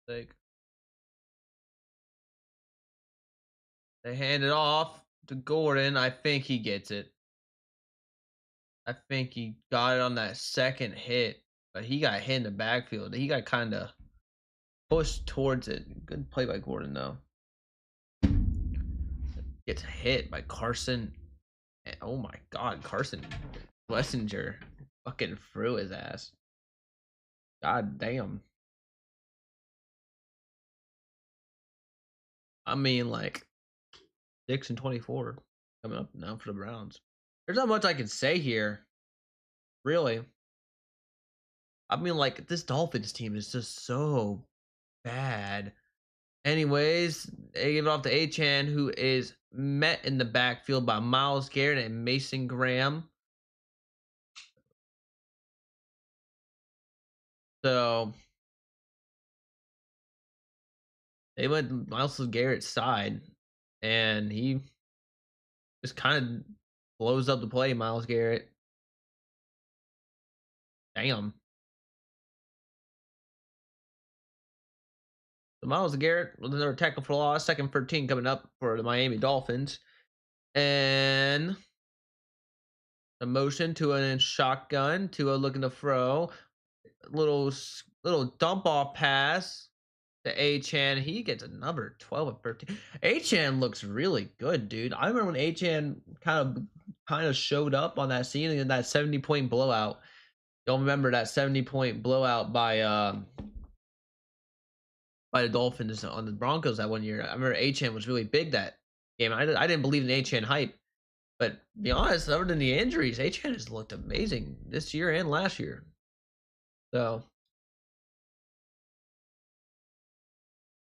B: They hand it off to Gordon. I think he gets it. I think he got it on that second hit, but he got hit in the backfield. He got kind of pushed towards it. Good play by Gordon, though. Gets hit by Carson. And, oh my God, Carson Schlesinger fucking threw his ass. God damn. I mean, like 6-24 coming up now for the Browns. There's not much I can say here, really. I mean, like, this Dolphins team is just so bad. Anyways, they give it off to Achan, who is met in the backfield by Myles Garrett and Mason Graham. So they went Myles Garrett's side, and he just kind of blows up the play, Myles Garrett. Damn. So Myles Garrett with another tackle for loss, second 13 coming up for the Miami Dolphins. And a motion to a shotgun, to a looking to throw. Little dump off pass to Achan. He gets another 12 of 13. Achan looks really good, dude. I remember when Achan kind of showed up on that scene in that 70-point blowout. Don't remember that 70-point blowout by the Dolphins on the Broncos that one year. I remember Achan was really big that game. I didn't believe in Achan hype, but to be honest, other than the injuries, Achan has looked amazing this year and last year. So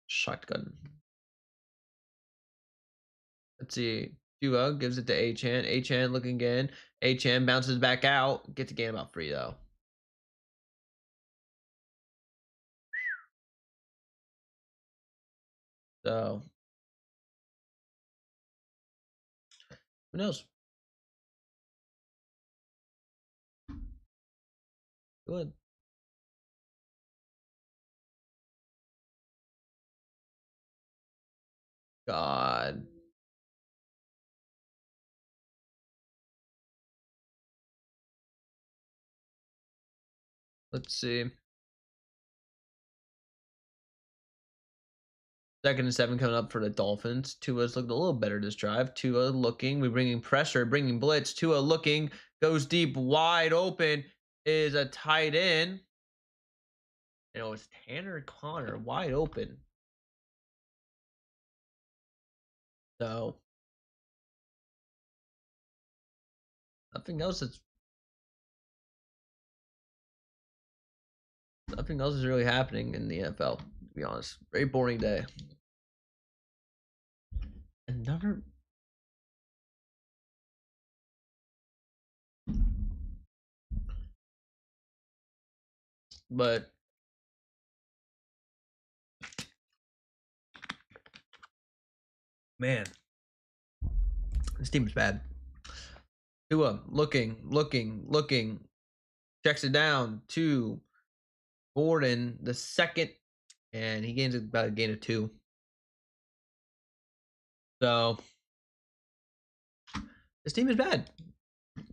B: shotgun. Let's see. Tua gives it to Achan. Achan looking again. Achan bounces back out. Gets a gain about 3 though. So who knows? Good. God. Let's see. 2nd and 7 coming up for the Dolphins. Tua's looking a little better this drive. Tua looking. We're bringing pressure, bringing blitz. Tua looking. Goes deep, wide open. Is a tight end. You know, it's Tanner Connor wide open. So nothing else is really happening in the NFL, to be honest. Very boring day. Another. But man, this team is bad. Tua looking, checks it down to Gordon the second, and he gains about a gain of 2. So this team is bad.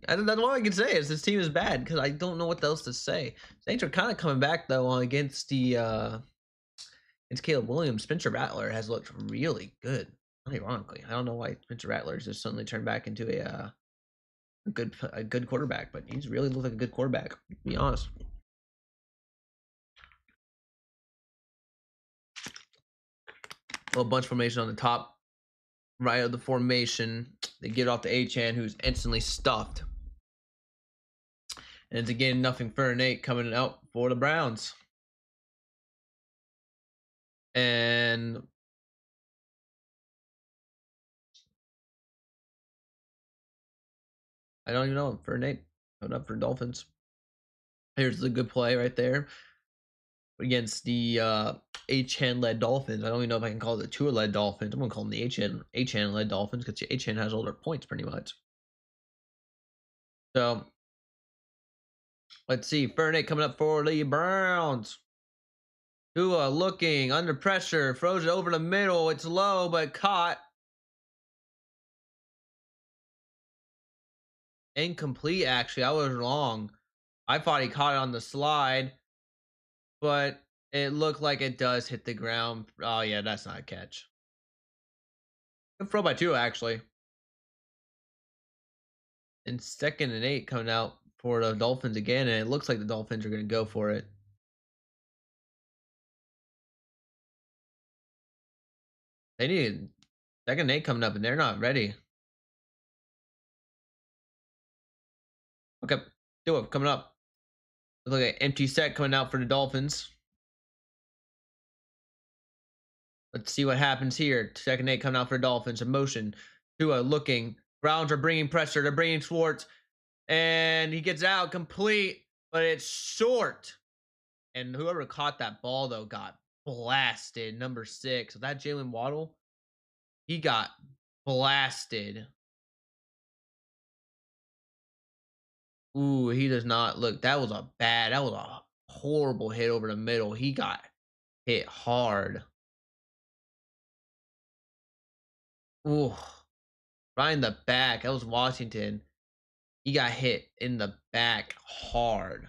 B: That's all I can say is this team is bad because I don't know what else to say. Saints are kind of coming back though against the against Caleb Williams. Spencer Rattler has looked really good. Ironically, I don't know why Spencer Rattler just suddenly turned back into a good quarterback, but he's really looked like a good quarterback. To be honest. A little bunch formation on the top right of the formation. They get off to Achan, who's instantly stuffed. And it's again nothing for Nate coming out for the Browns. And I don't even know for Nate coming up for Dolphins. Here's the good play right there against the Achan led Dolphins. I don't even know if I can call it the Tua led Dolphins. I'm gonna call them the Achan led Dolphins because Achan has all their points pretty much. So let's see. Fernate coming up for the Browns. Tua looking under pressure, throws it over the middle. It's low, but caught. Incomplete, actually. I was wrong. I thought he caught it on the slide, but it looked like it does hit the ground. Oh, yeah, that's not a catch. Good throw by Tua, actually. And 2nd and 8 coming out for the Dolphins again, and it looks like the Dolphins are going to go for it. They need 2nd and 8 coming up, and they're not ready. Okay, do it coming up. Look at empty set coming out for the Dolphins. Let's see what happens here. 2nd and 8 coming out for the Dolphins. In motion. Tua looking. Browns are bringing pressure. They're bringing Schwartz. And he gets out complete, but it's short. And whoever caught that ball, though, got blasted. Number 6. Was that Jalen Waddle? He got blasted. Ooh, he does not look. That was a horrible hit over the middle. He got hit hard. Ooh, right in the back. That was Washington. He got hit in the back hard.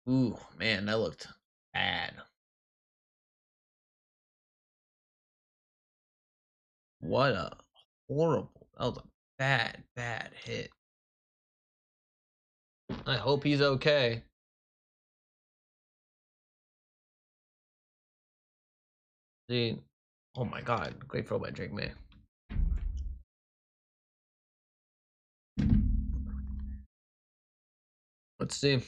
B: Ooh, man, that looked bad. What a horrible. That was a bad hit. I hope he's okay. See, oh my God, great throw by Drake May. Let's see.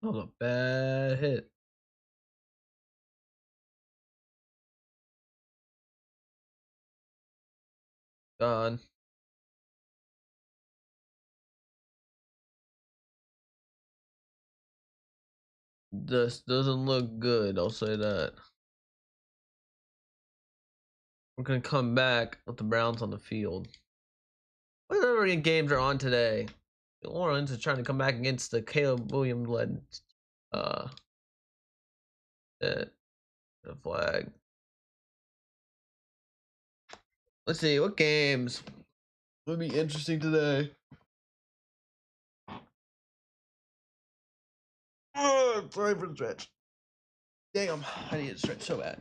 B: That was a bad hit. Gone. This doesn't look good, I'll say that. We're gonna come back with the Browns on the field. Whatever games are on today, the Orleans is trying to come back against the Caleb Williams led the flag. Let's see what games would be interesting today. Oh, sorry for the stretch. Damn, I need to stretch so bad.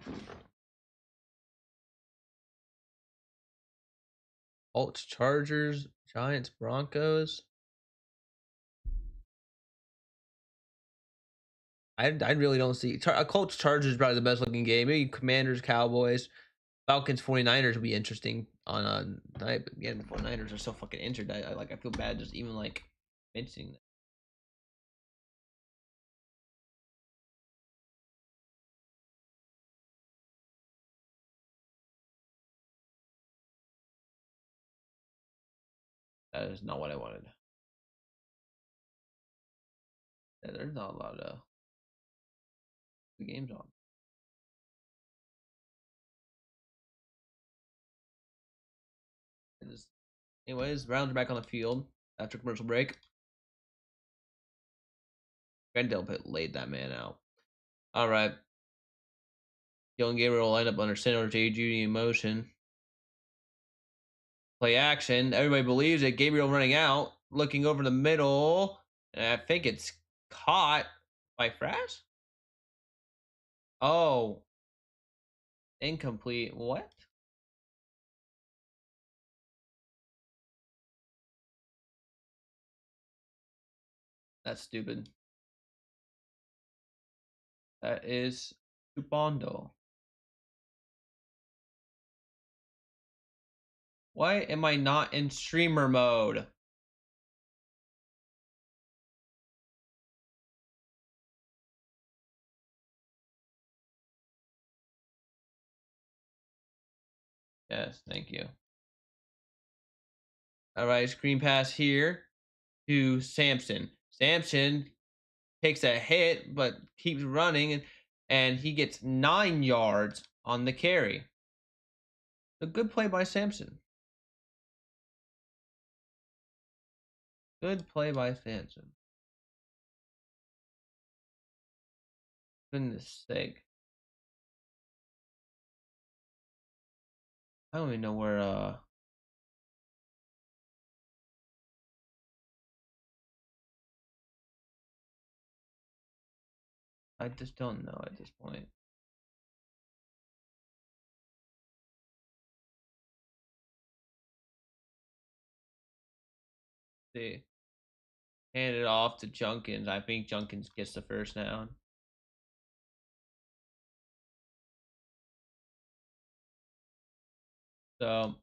B: Colts, Chargers, Giants, Broncos. I really don't see Colts Chargers probably the best looking game. Maybe Commanders, Cowboys. Falcons 49ers will be interesting on tonight. But again, the 49ers are so fucking injured. I feel bad just even like mentioning that. That is not what I wanted. Yeah, there's not a lot of games on. Anyways, rounds are back on the field after commercial break. Grandel laid that man out. All right. Dylan Gabriel will line up under center. J. Judy in motion. Play action. Everybody believes it. Gabriel running out, looking over the middle. And I think it's caught by Frass. Oh, incomplete. What? That's stupid. That is Tupondo. Why am I not in streamer mode? Yes, thank you. All right, screen pass here to Samson. Samson takes a hit but keeps running, and he gets 9 yards on the carry. A good play by Samson. Good play by Samson. Goodness sake. I don't even know where I just don't know at this point. See. Hand it off to Junkins. I think Junkins gets the first down. So,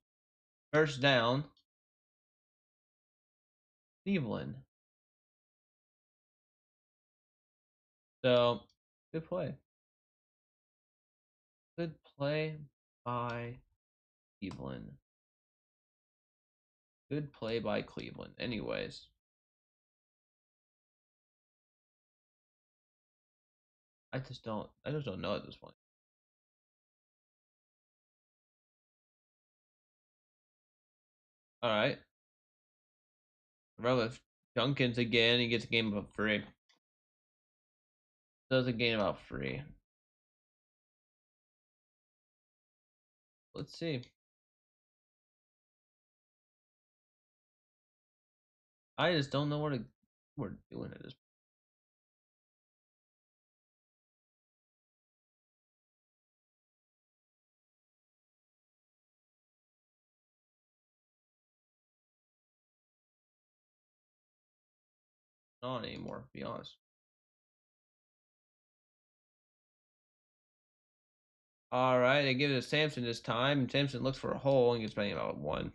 B: first down, Cleveland. So, good play. Good play by Cleveland. Good play by Cleveland. Anyways. I just don't know at this point. All right. Roll with Junkins again. He gets a game about free. Does a game about free. Let's see. I just don't know what we're doing at this point. Not anymore, to be honest. All right, they give it to Samson this time. And Samson looks for a hole and gets playing about 1.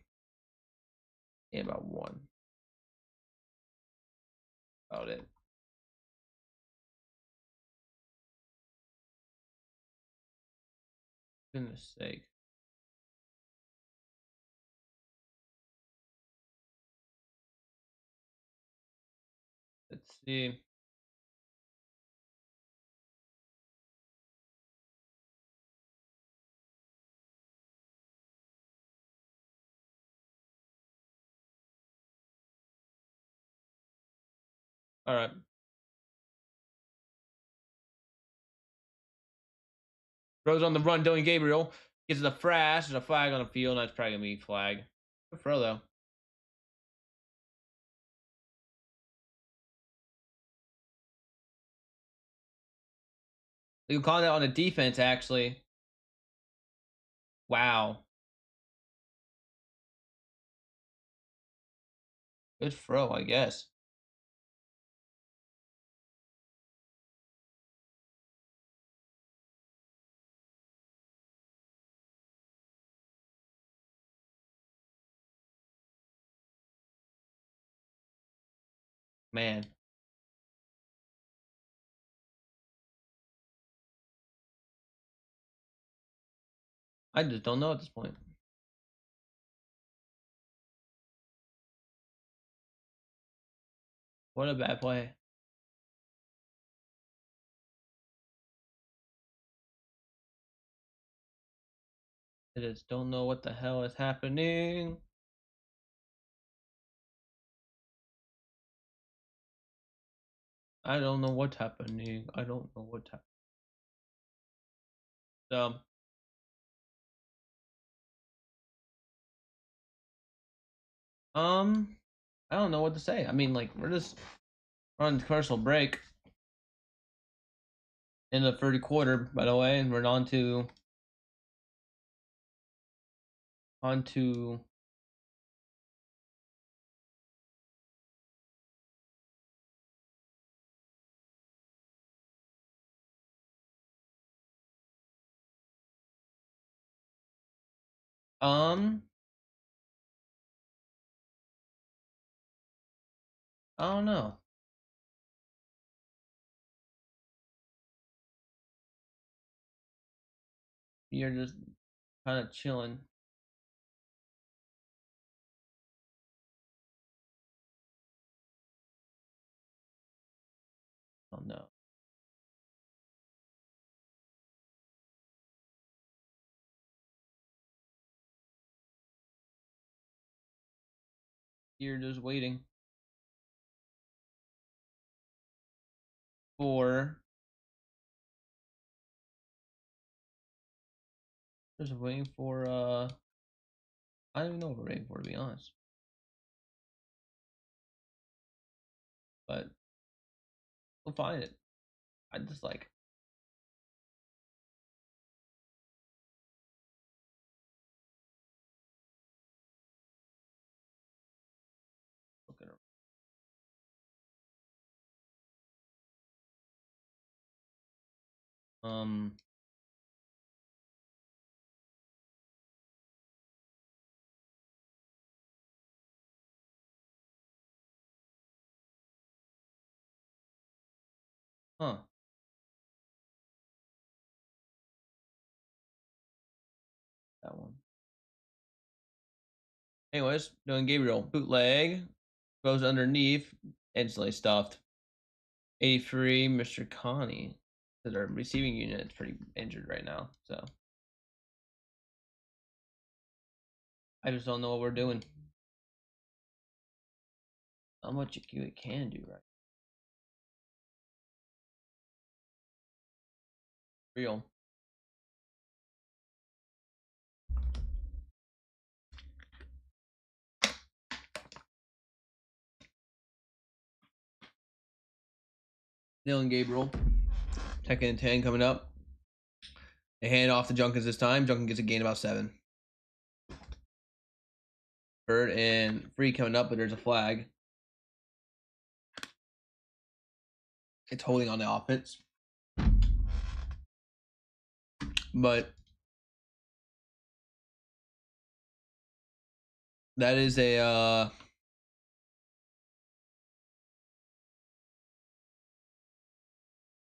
B: Yeah, about 1. About it. Goodness sake. Let's see. All right. Throws on the run. Dylan Gabriel gets the Frash. There's a flag on the field. That's probably gonna be flag. Good throw though. You call that on the defense, actually. Wow. Good throw, I guess. Man. I just don't know at this point. What a bad play. I just don't know what the hell is happening. I don't know what's happening. I don't know what's happening. So, I don't know what to say. I mean, like, we're just on commercial break in the third quarter, by the way, and we're on to um I don't know. You're just kind of chilling. Oh no. You're just waiting for just waiting for I don't even know what we're waiting for, to be honest. But we'll find it. I just like looking around. Huh. That one. Anyways, doing Gabriel bootleg goes underneath, instantly stuffed. 83, Mr. Connie. Because our receiving unit is pretty injured right now, so I just don't know what we're doing. How much you can do right. Real. Dylan Gabriel. Second and 10 coming up. They hand off to Junkins this time. Junkins gets a gain about 7. Third and 3 coming up, but there's a flag. It's holding on the offense. But that is a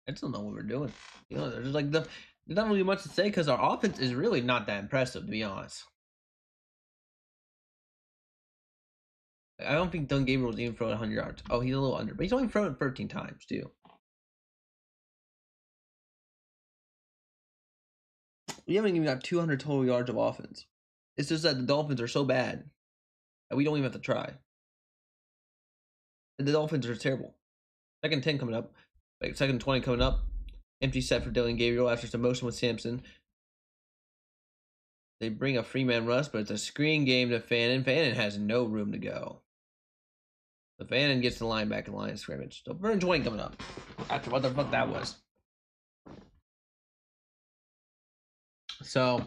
B: I still know what we're doing. You know, there's like there's not really much to say because our offense is really not that impressive, to be honest. I don't think Dunn Gabriel was even throwing 100 yards. Oh, he's a little under, but he's only thrown it 13 times too. We haven't even got 200 total yards of offense. It's just that the Dolphins are so bad that we don't even have to try. And the Dolphins are terrible. Second 10 coming up. Like second 20 coming up. Empty set for Dylan Gabriel after some motion with Sampson. They bring a free-man rush, but it's a screen game to Fannin. Fannin has no room to go. So Fannin gets the line back in line of scrimmage. So Burn 20 coming up. After what the fuck that was. So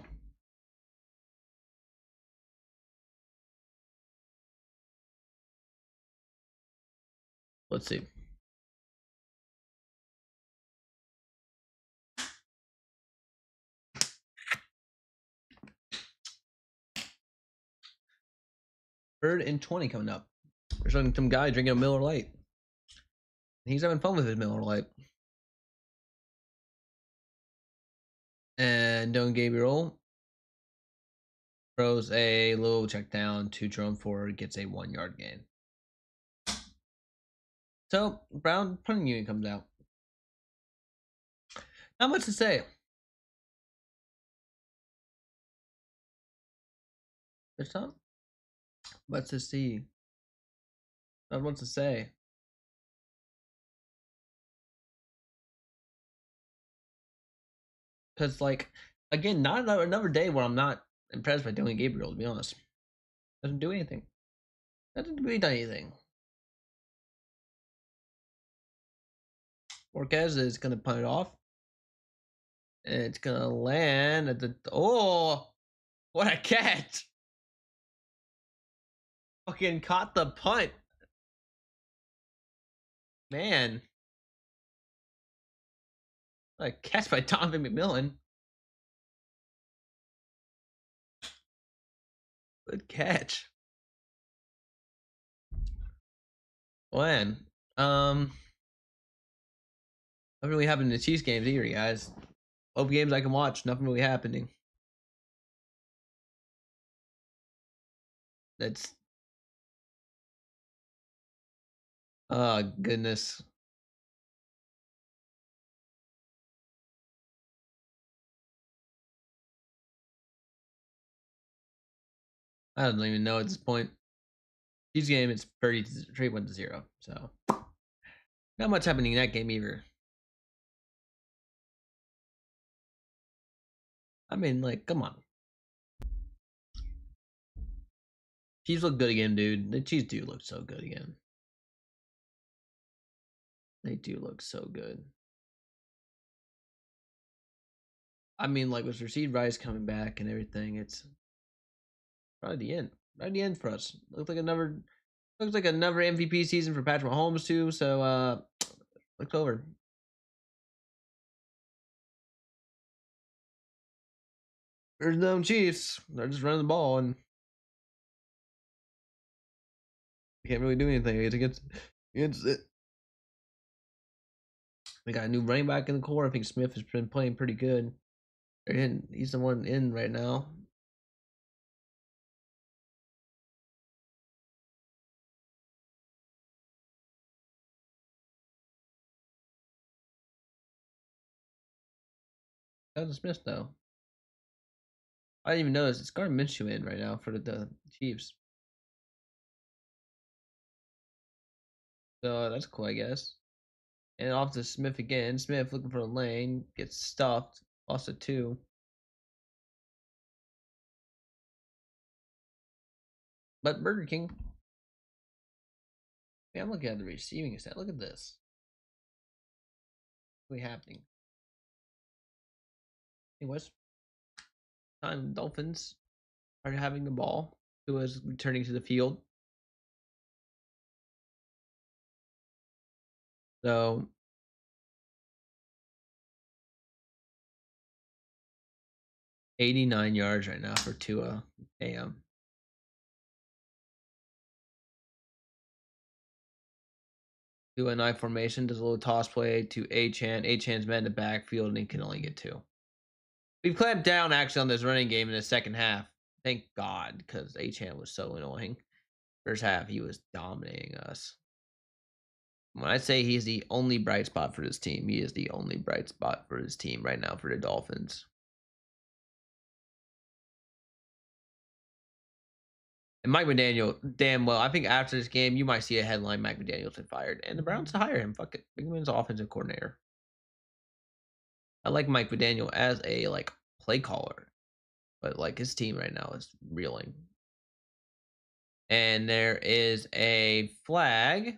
B: let's see. Third and 20 coming up. There's some guy drinking a Miller Lite. He's having fun with his Miller Lite. And Don Gabriel throws a little check down to Jerome Ford, gets a 1 yard gain. So Brown punting unit comes out. Not much to say. There's not much to see. Not much to say. Because, like, again, not another day where I'm not impressed by Dylan Gabriel, to be honest. Doesn't do anything. Doesn't really do anything. Orquez is going to punt it off. And it's going to land at the. Oh! What a catch! Fucking caught the punt. Man. What a catch by Donovan McMillan. Good catch. When? Nothing really happened in the Chiefs games either, guys. Both games I can watch, nothing really happening. That's. Oh, goodness. I don't even know at this point. Chiefs game, it's 31-0. So, not much happening in that game either. I mean, like, come on. Chiefs look good again, dude. The Chiefs do look so good again. They do look so good. I mean, like, with Rasheed Rice coming back and everything, it's probably the end. Right at the end for us. Looks like another MVP season for Patrick Mahomes too. So looks over. There's no Chiefs. They're just running the ball and you can't really do anything against it. We got a new running back in the core. I think Smith has been playing pretty good. He's the one in right now. That was Smith though. I didn't even notice it's Gardner Minshew in right now for the Chiefs. So that's cool, I guess. And off to Smith again. Smith looking for a lane, gets stuffed, lost it 2. But Burger King. Man, I'm looking at the receiving stat. Look at this. What's happening? Anyways, time Dolphins are having the ball. Who is returning to the field. So 89 yards right now for Tua. Damn. Tua in I formation does a little toss play to A-Chan. A-Chan's met in the backfield and he can only get 2. We've clamped down actually on this running game in the second half. Thank God, because A-Chan was so annoying. First half, he was dominating us. When I say he's the only bright spot for this team, he is the only bright spot for his team right now for the Dolphins. And Mike McDaniel, damn well, I think after this game, you might see a headline: Mike McDaniel's been fired, and the Browns to hire him. Fuck it, bring him in as offensive coordinator. I like Mike McDaniel as a play caller, but his team right now is reeling. And there is a flag.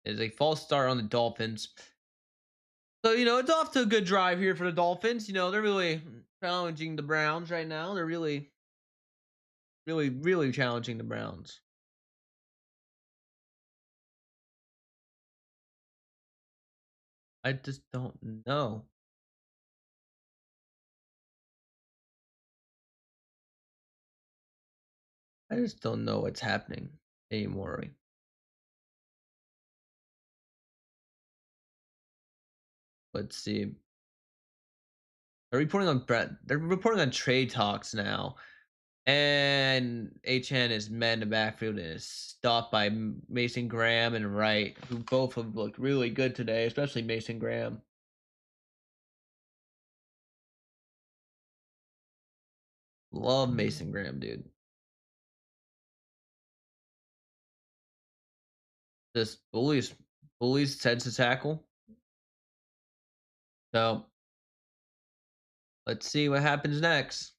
B: There's a false start on the Dolphins. So, it's off to a good drive here for the Dolphins. They're really challenging the Browns right now. They're really, really, really challenging the Browns. I just don't know. I just don't know what's happening anymore. Let's see. They're reporting on trade talks now. And HN is met in the backfield and is stopped by Mason Graham and Wright, who both have looked really good today, especially Mason Graham. Love Mason Graham, dude. Just bullies tends to tackle. So let's see what happens next.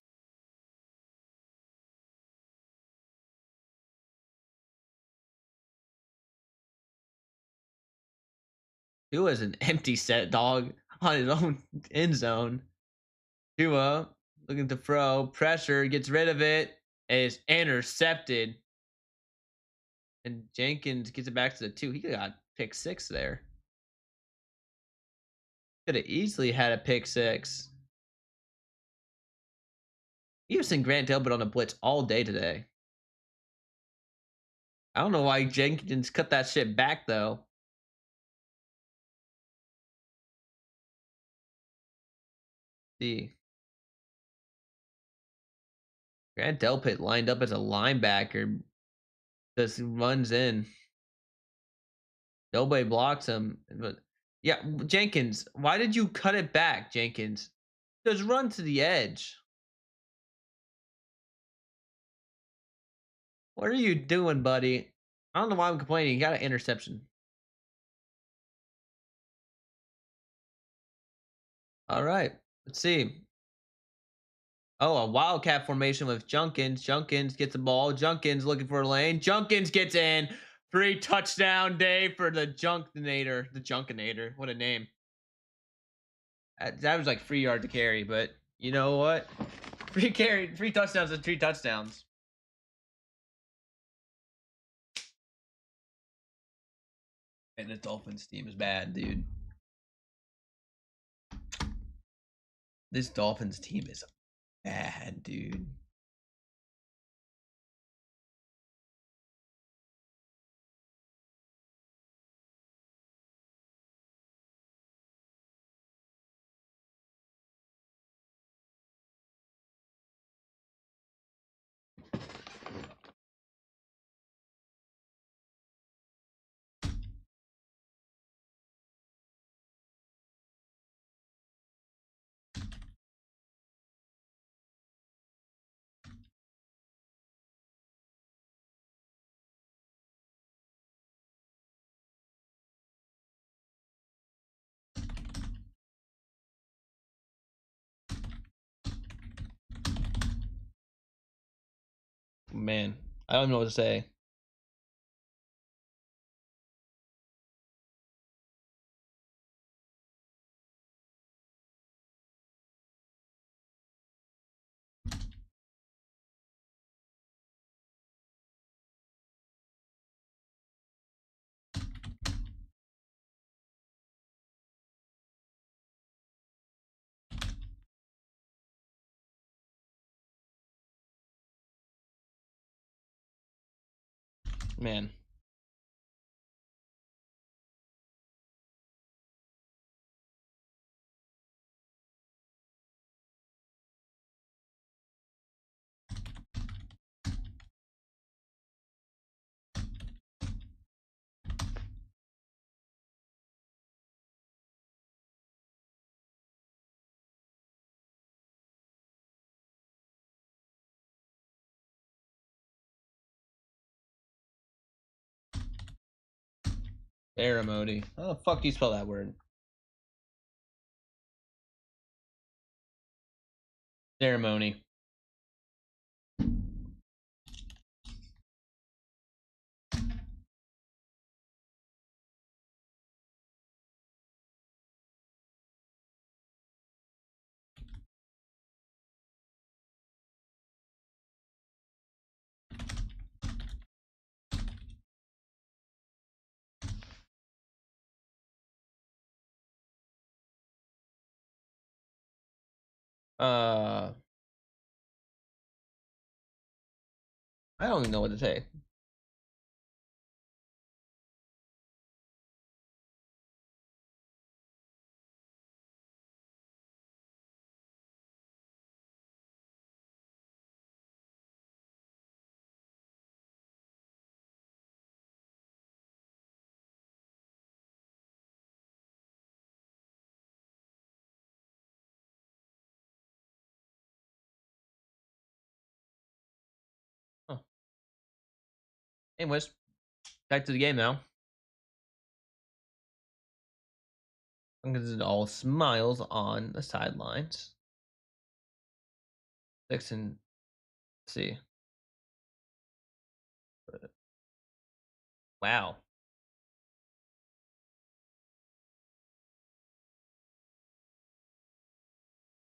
B: Tua is an empty set dog on his own end zone. Tua looking to throw, pressure, gets rid of it, and is intercepted. And Jenkins gets it back to the 2. He got pick 6 there. Could have easily had a pick 6. You've seen Grant Delpit on a blitz all day today. I don't know why Jenkins cut that shit back though. See, Grant Delpit lined up as a linebacker, just runs in. Nobody blocks him. But yeah, Jenkins, why did you cut it back, Jenkins? Just run to the edge. What are you doing, buddy? I don't know why I'm complaining. You got an interception. All right, let's see. Oh, a wildcat formation with Junkins. Junkins gets the ball. Junkins looking for a lane. Junkins gets in. 3 touchdown day for the Junkinator. The Junkinator. What a name. That was like 3 yards to carry, but you know what? 3 touchdowns and 3 touchdowns. And the Dolphins team is bad, dude. This Dolphins team is bad, dude. Man, I don't know what to say. Man. Ceremony. How the fuck do you spell that word? Ceremony. Uh, I don't even know what to say. Anyways, back to the game now. Because it's all smiles on the sidelines. Dixon, see. Wow.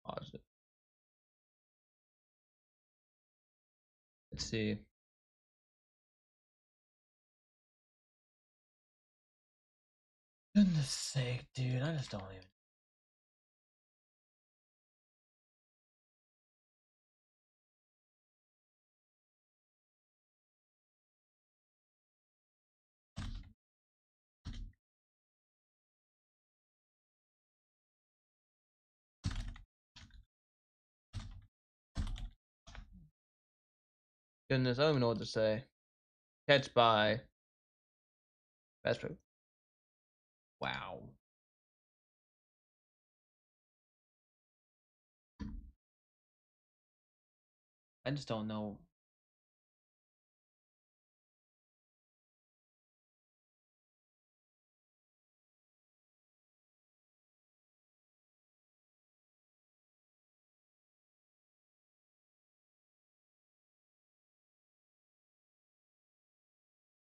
B: Pause it. Let's see. Goodness sake, dude. I just don't even. Goodness, I don't even know what to say. Catch by. Best move. Wow. I just don't know.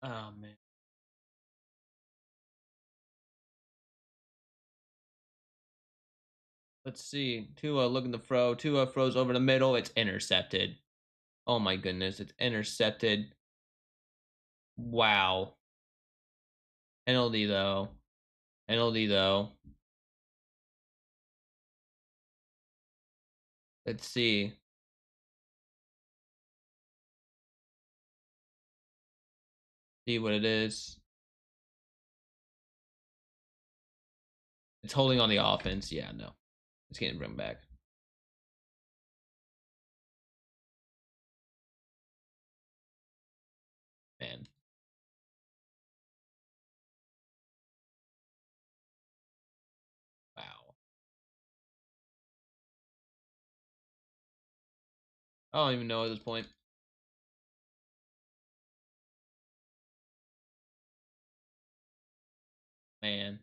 B: Oh man. Let's see. Tua looking to throw. Tua throws over the middle. It's intercepted. Oh my goodness. It's intercepted. Wow. Penalty though. Penalty though. Let's see. See what it is. It's holding on the offense. Yeah, no. It's getting run back. Man. Wow. I don't even know at this point. Man.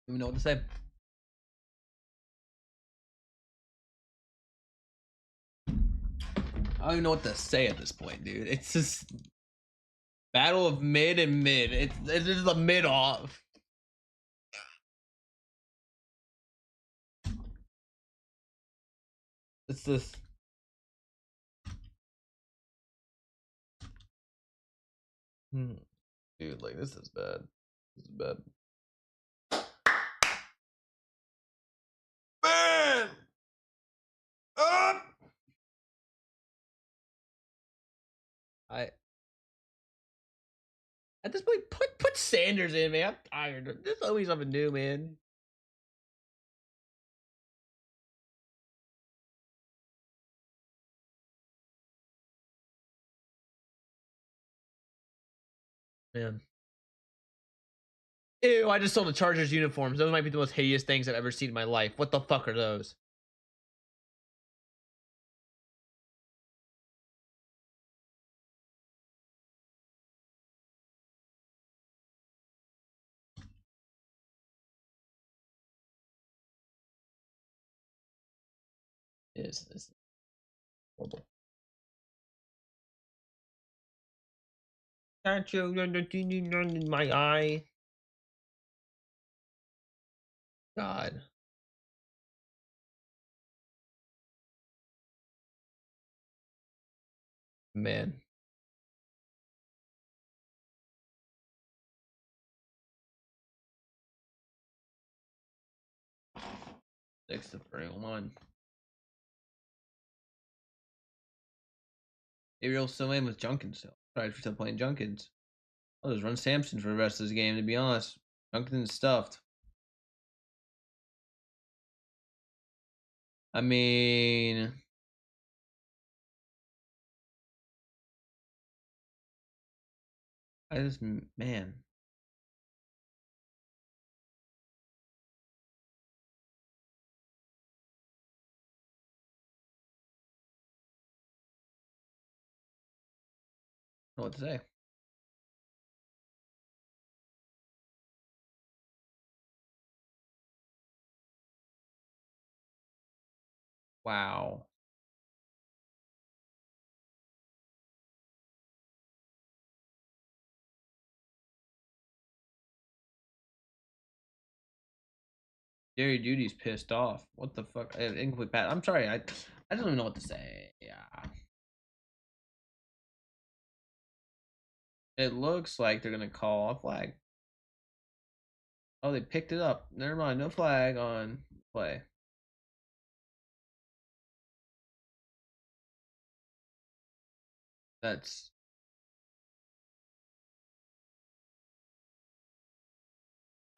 B: Don't even know what to say. I don't even know what to say at this point, dude. It's just battle of mid and mid. It's just a mid off. It's just dude, like this is bad. This is bad. Man! Up! I at this point put Sanders in, man. I'm tired. There's always something new, man. Man. Ew, I just saw the Chargers uniforms. Those might be the most hideous things I've ever seen in my life. What the fuck are those? Is horrible. Can't you in my eye? God. Man. 6-31. Ariel still in with Junkins still. Probably still playing Junkins. I'll just run Samson for the rest of this game, to be honest. Junkins is stuffed. I mean, man. I don't know what to say. Wow. Jerry Judy's pissed off. What the fuck? Incomplete pass. I'm sorry. I don't even know what to say. Yeah. It looks like they're gonna call a flag. Oh, they picked it up. Never mind. No flag on play. That's.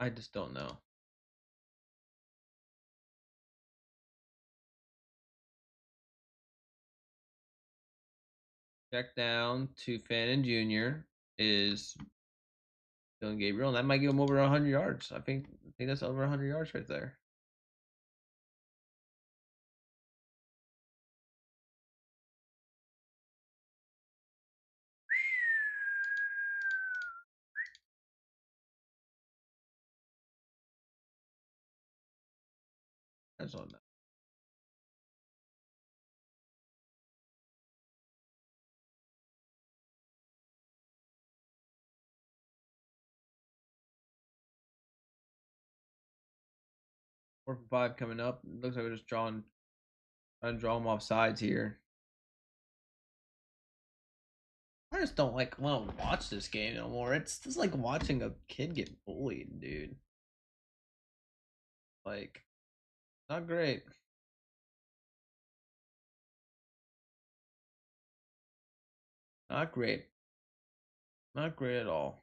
B: I just don't know. Check down to Fannin Jr. is Dylan Gabriel, and that might give him over 100 yards. I think that's over 100 yards right there. That's on that. Fourth and 5 coming up. Looks like we're just trying to draw them off sides here. I just don't want to watch this game no more. It's just like watching a kid get bullied, dude. Like, not great. Not great. Not great at all.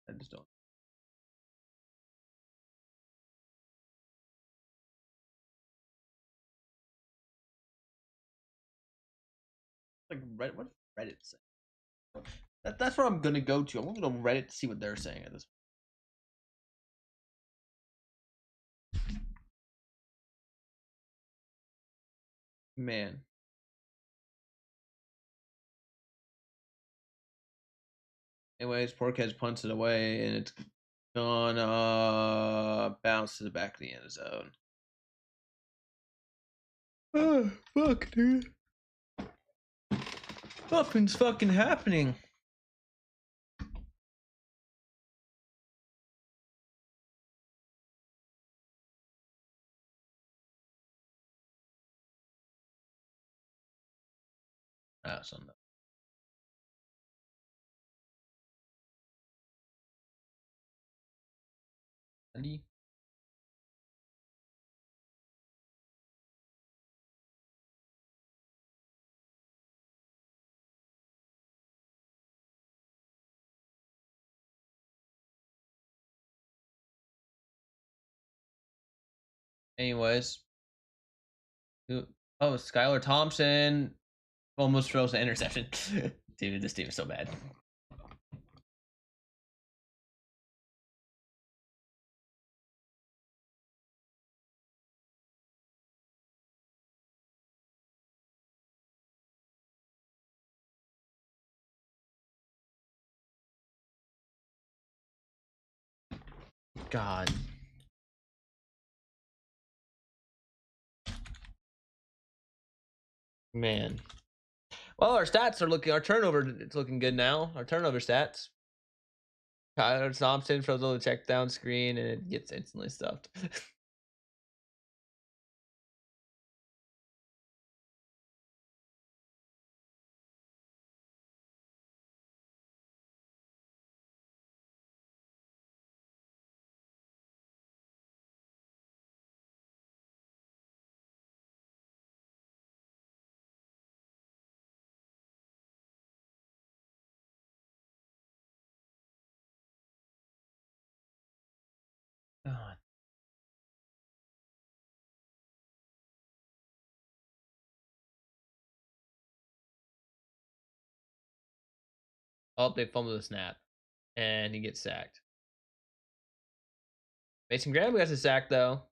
B: I just don't. Like Reddit, what does Reddit say? That's where I'm gonna go to. I'm gonna go to Reddit to see what they're saying at this. Man. Anyways, Porquez punts it away, and it's gonna bounce to the back of the end zone. Oh, fuck, dude. Nothing's fucking happening. Ah, something. Andy? Anyways. Oh, Skylar Thompson almost throws an interception. Dude, this team is so bad. God. Man. Well, our stats are looking. Our turnover, it's looking good now. Our turnover stats. Tyler Thompson throws a little check down screen and it gets instantly stuffed. Oh, they fumbled the snap, and he gets sacked. Mason Graham gets a sack though.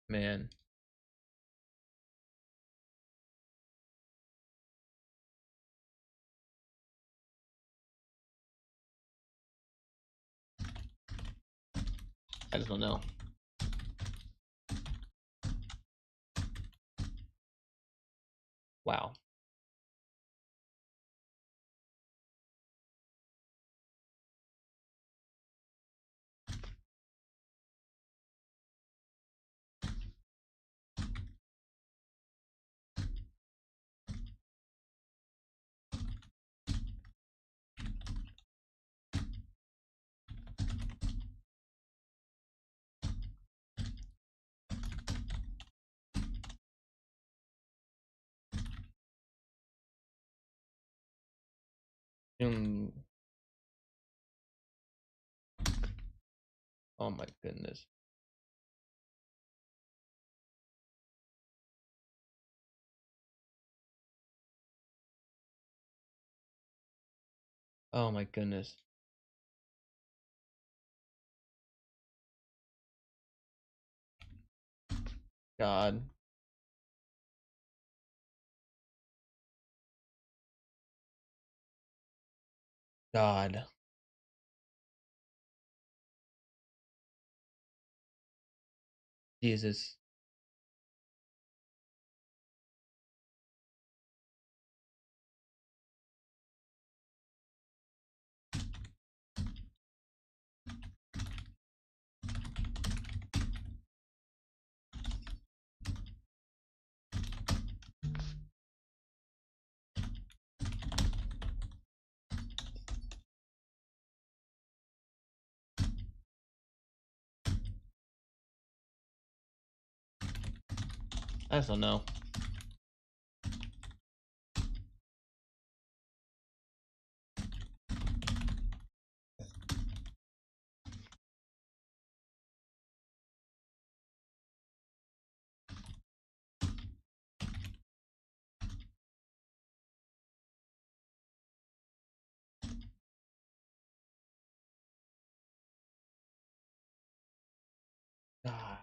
B: Man, I just don't know. Wow. Mm. Oh my goodness. Oh my goodness. God. God. Jesus. I just don't know. God.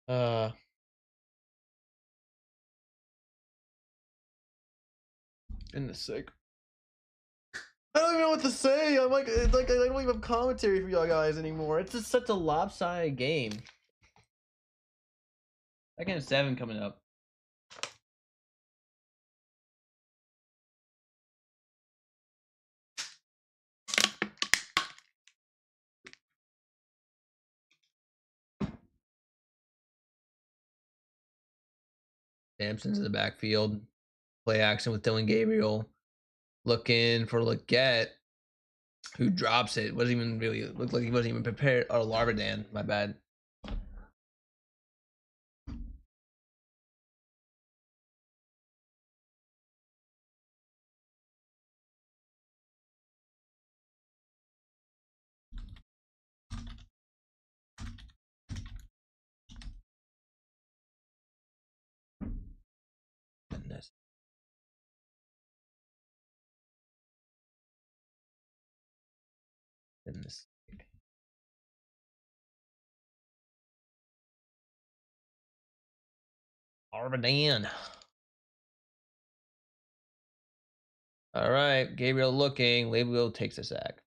B: Uh, goodness sake. I don't even know what to say. I'm like, it's like I don't even have commentary for y'all guys anymore. It's just such a lopsided game. Second and 7 coming up. Sampson's in the backfield. Play action with Dylan Gabriel. Looking for Leggett, who drops it. Wasn't even really looked like he wasn't even prepared. Oh, Larvadan, my bad. Goodness. Goodness. Larvadan. All right, Gabriel looking. Gabriel takes a sack.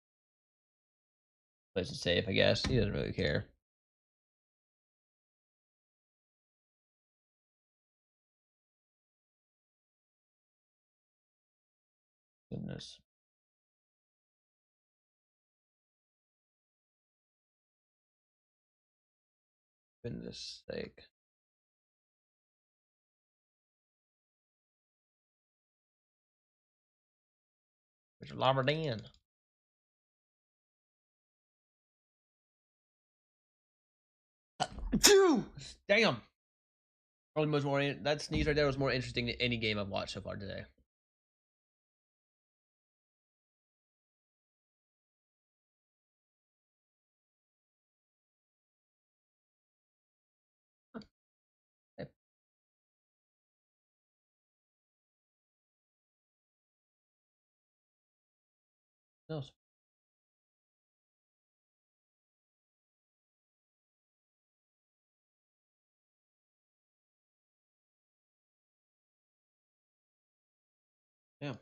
B: Plays it safe, I guess. He doesn't really care. Goodness. Goodness sake. Mr. Larvadan. Two. Damn. Probably was more. That sneeze right there was more interesting than any game I've watched so far today. Hey, no. Damn.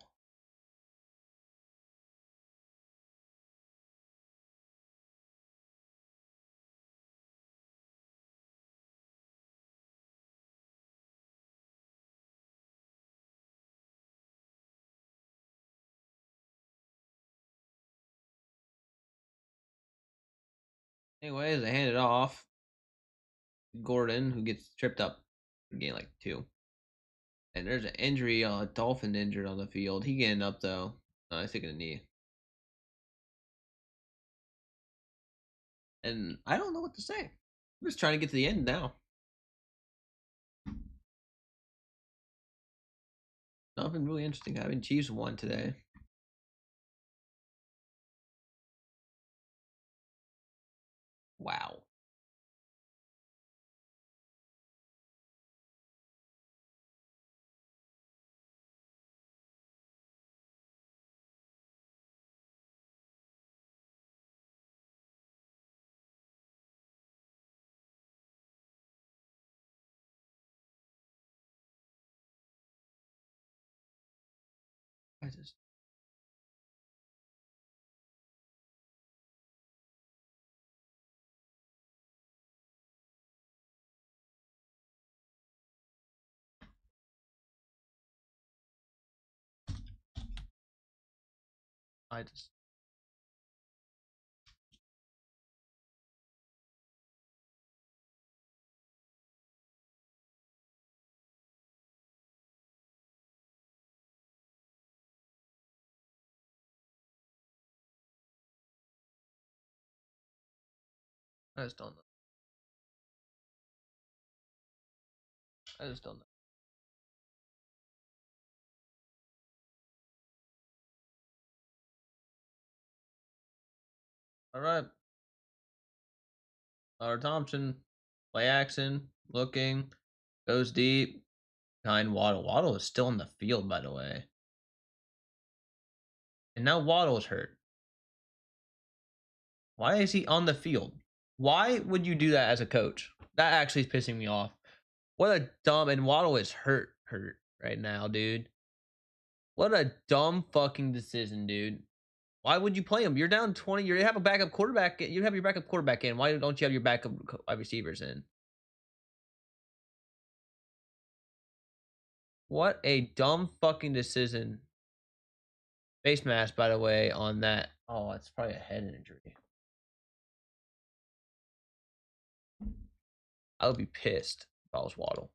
B: Anyways, I hand it off. Gordon, who gets tripped up, gain like 2. And there's an injury, Dolphin injured on the field. He getting up though. He's taking a knee. And I don't know what to say. I'm just trying to get to the end now. Nothing really interesting happened. Chiefs won today. Wow. I just I just I just don't know. I just don't know. All right. Tyler Thompson, play action, looking, goes deep. Behind Waddle. Waddle is still in the field, by the way. And now Waddle is hurt. Why is he on the field? Why would you do that as a coach? That actually is pissing me off. What a dumb, and Waddle is hurt right now, dude. What a dumb fucking decision, dude. Why would you play him? You're down 20. You have a backup quarterback. You have your backup quarterback in. Why don't you have your backup wide receivers in? What a dumb fucking decision. Face mask, by the way, on that. Oh, it's probably a head injury. I would be pissed if I was Waddle.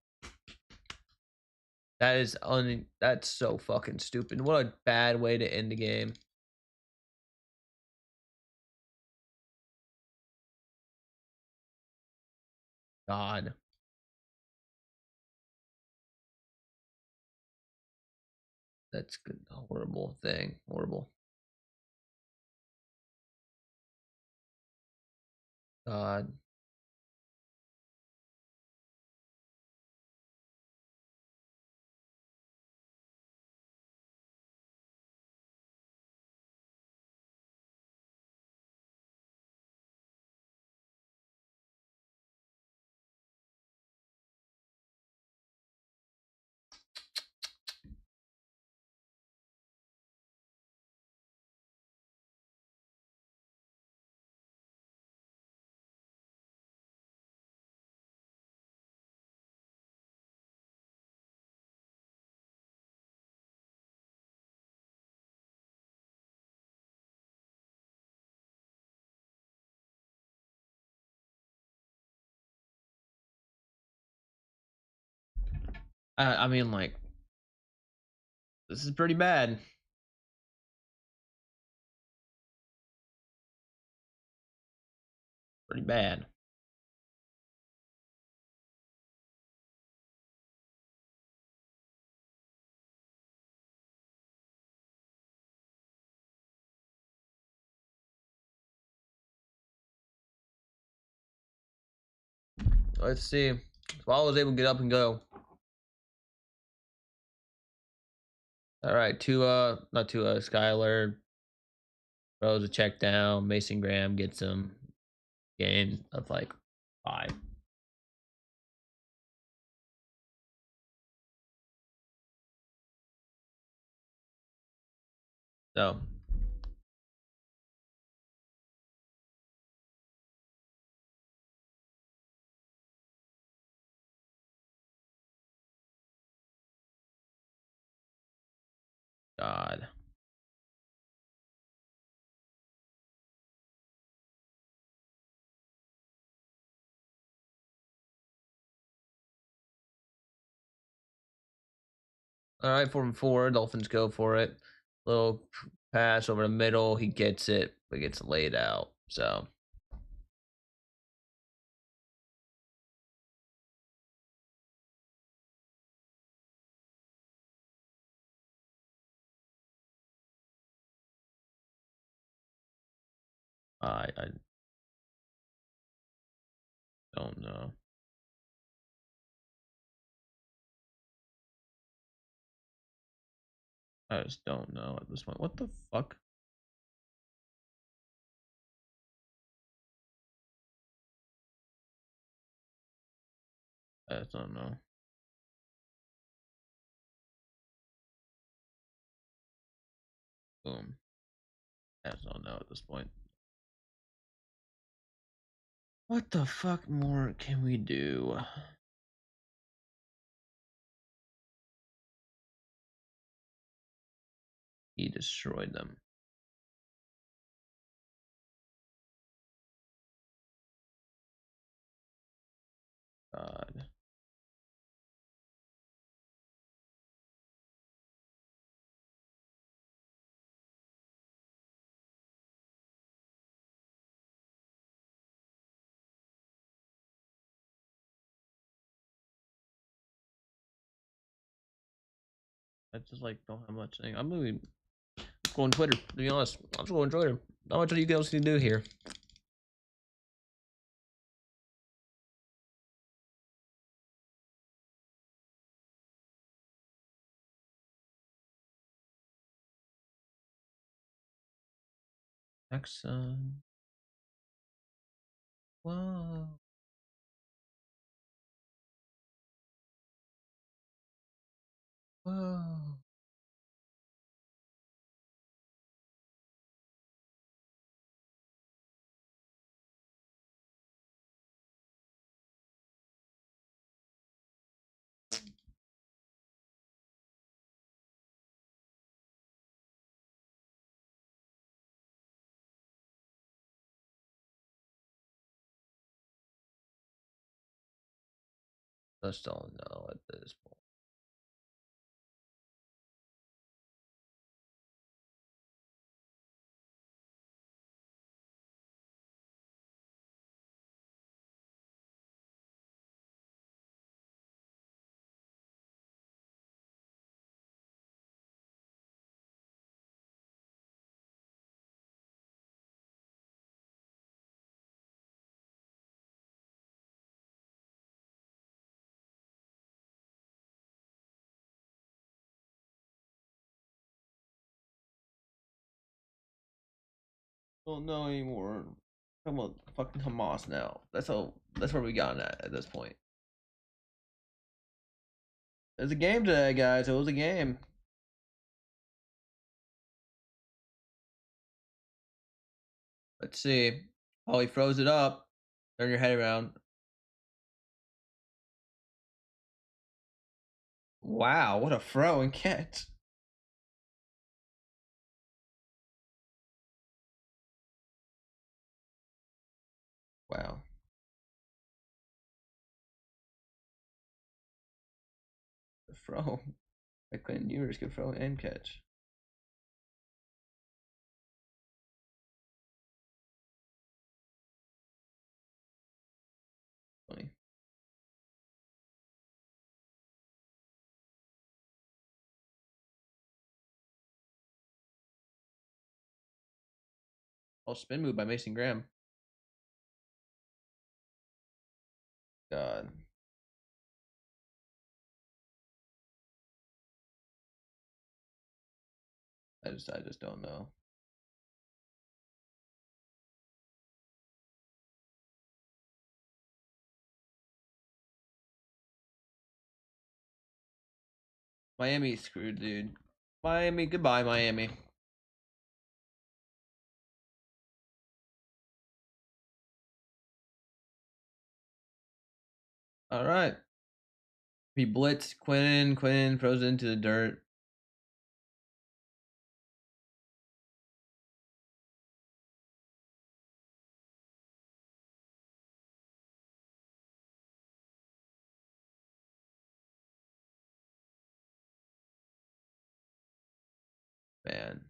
B: That's so fucking stupid. What a bad way to end the game. God. That's good. Horrible thing. Horrible. God. I mean, like, this is pretty bad. Pretty bad. Let's see. Swallow was able to get up and go. All right, not Tua, Skyler throws a check down. Mason Graham gets him. Gain of like 5. So, God. All right, 4-4. Dolphins go for it. Little pass over the middle. He gets it, but gets laid out. So, I don't know. I just don't know at this point. What the fuck? I just don't know. Boom. I just don't know at this point. What the fuck more can we do? He destroyed them. God. I just like don't have much thing. I'm really going Twitter, to be honest. I'm just going Twitter. Not much you else to do here. Jackson. Whoa. Whoa. Just don't know at this point. Don't know anymore. Come on, fucking Hamas now. That's where we got at this point. There's a game today, guys. It was a game. Let's see. Oh, he froze it up. Turn your head around. Wow, what a throw and catch. Wow. The throw. Like Quentin Ewers could throw and catch. Funny. Oh, spin move by Mason Graham. God. I just don't know. Miami's screwed, dude. Miami, goodbye, Miami. All right. He blitzed Quinn. Quinn frozen into the dirt. Man.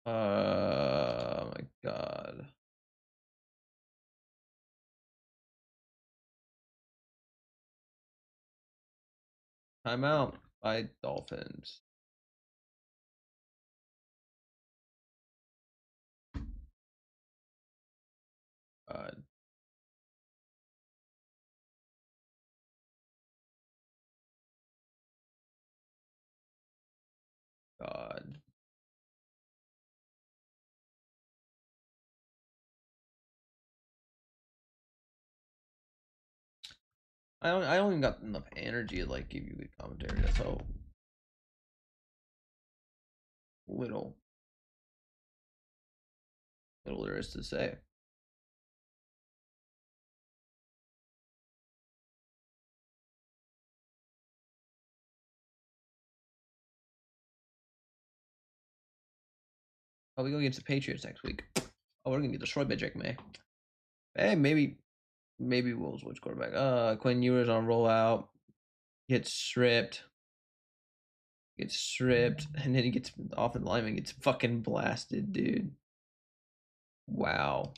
B: My God. Timeout by Dolphins. God. God. I don't even got enough energy to like give you good commentary. That's how little there is to say. Oh, we go against the Patriots next week. Oh, we're gonna get destroyed by Jake May. Hey, maybe we'll switch quarterback. Quinn Ewers on rollout. Gets stripped. And then he gets off the lineman, gets fucking blasted, dude. Wow.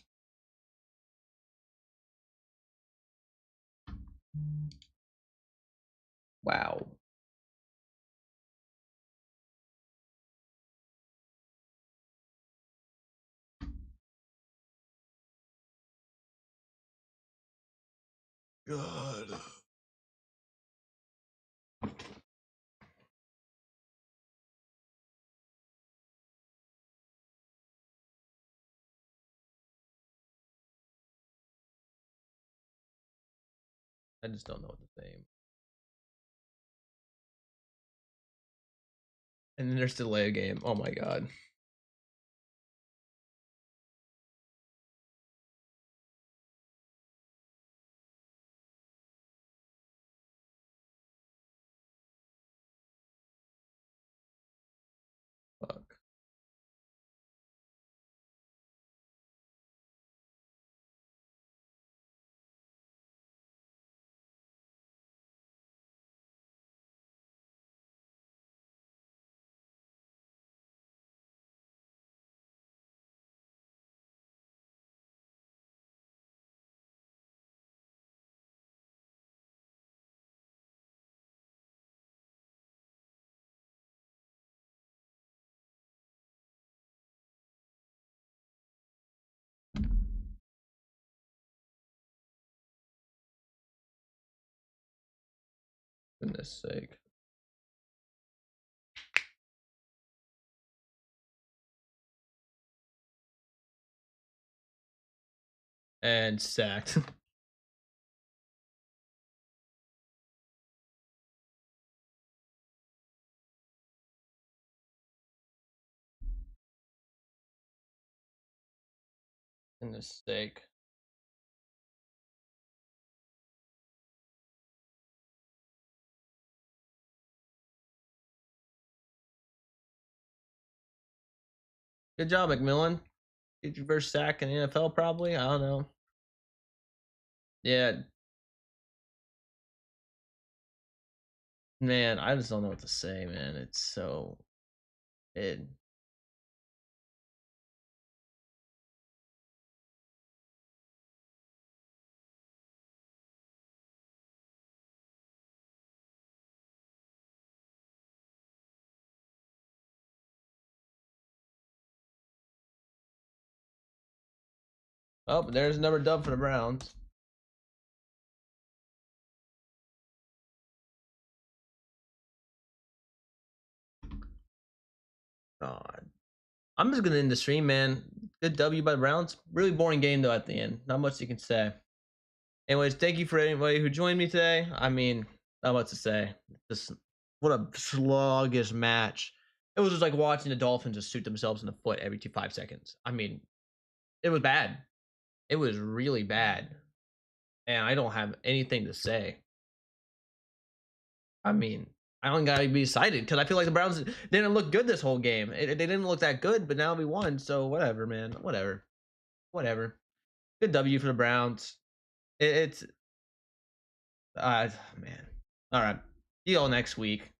B: Wow. God. I just don't know what to say. And then there's delay a game. Oh my God. Fuck. Goodness sake. And sacked. Goodness sake. Good job, McMillan. Get your first sack in the NFL, probably. I don't know. Yeah, man, I just don't know what to say, man. It's so it. Oh, there's another dub for the Browns. God. I'm just gonna end the stream, man. Good W by the Browns. Really boring game though at the end. Not much you can say. Anyways, thank you for anybody who joined me today. I mean, not much to say. Just what a sluggish match. It was just like watching the Dolphins just shoot themselves in the foot every 5 seconds. I mean, it was bad. It was really bad. And I don't have anything to say. I mean, I don't gotta be excited because I feel like the Browns didn't look good this whole game. They didn't look that good, but now we won. So whatever, man. Whatever. Good W for the Browns. It's man. All right. See y'all next week.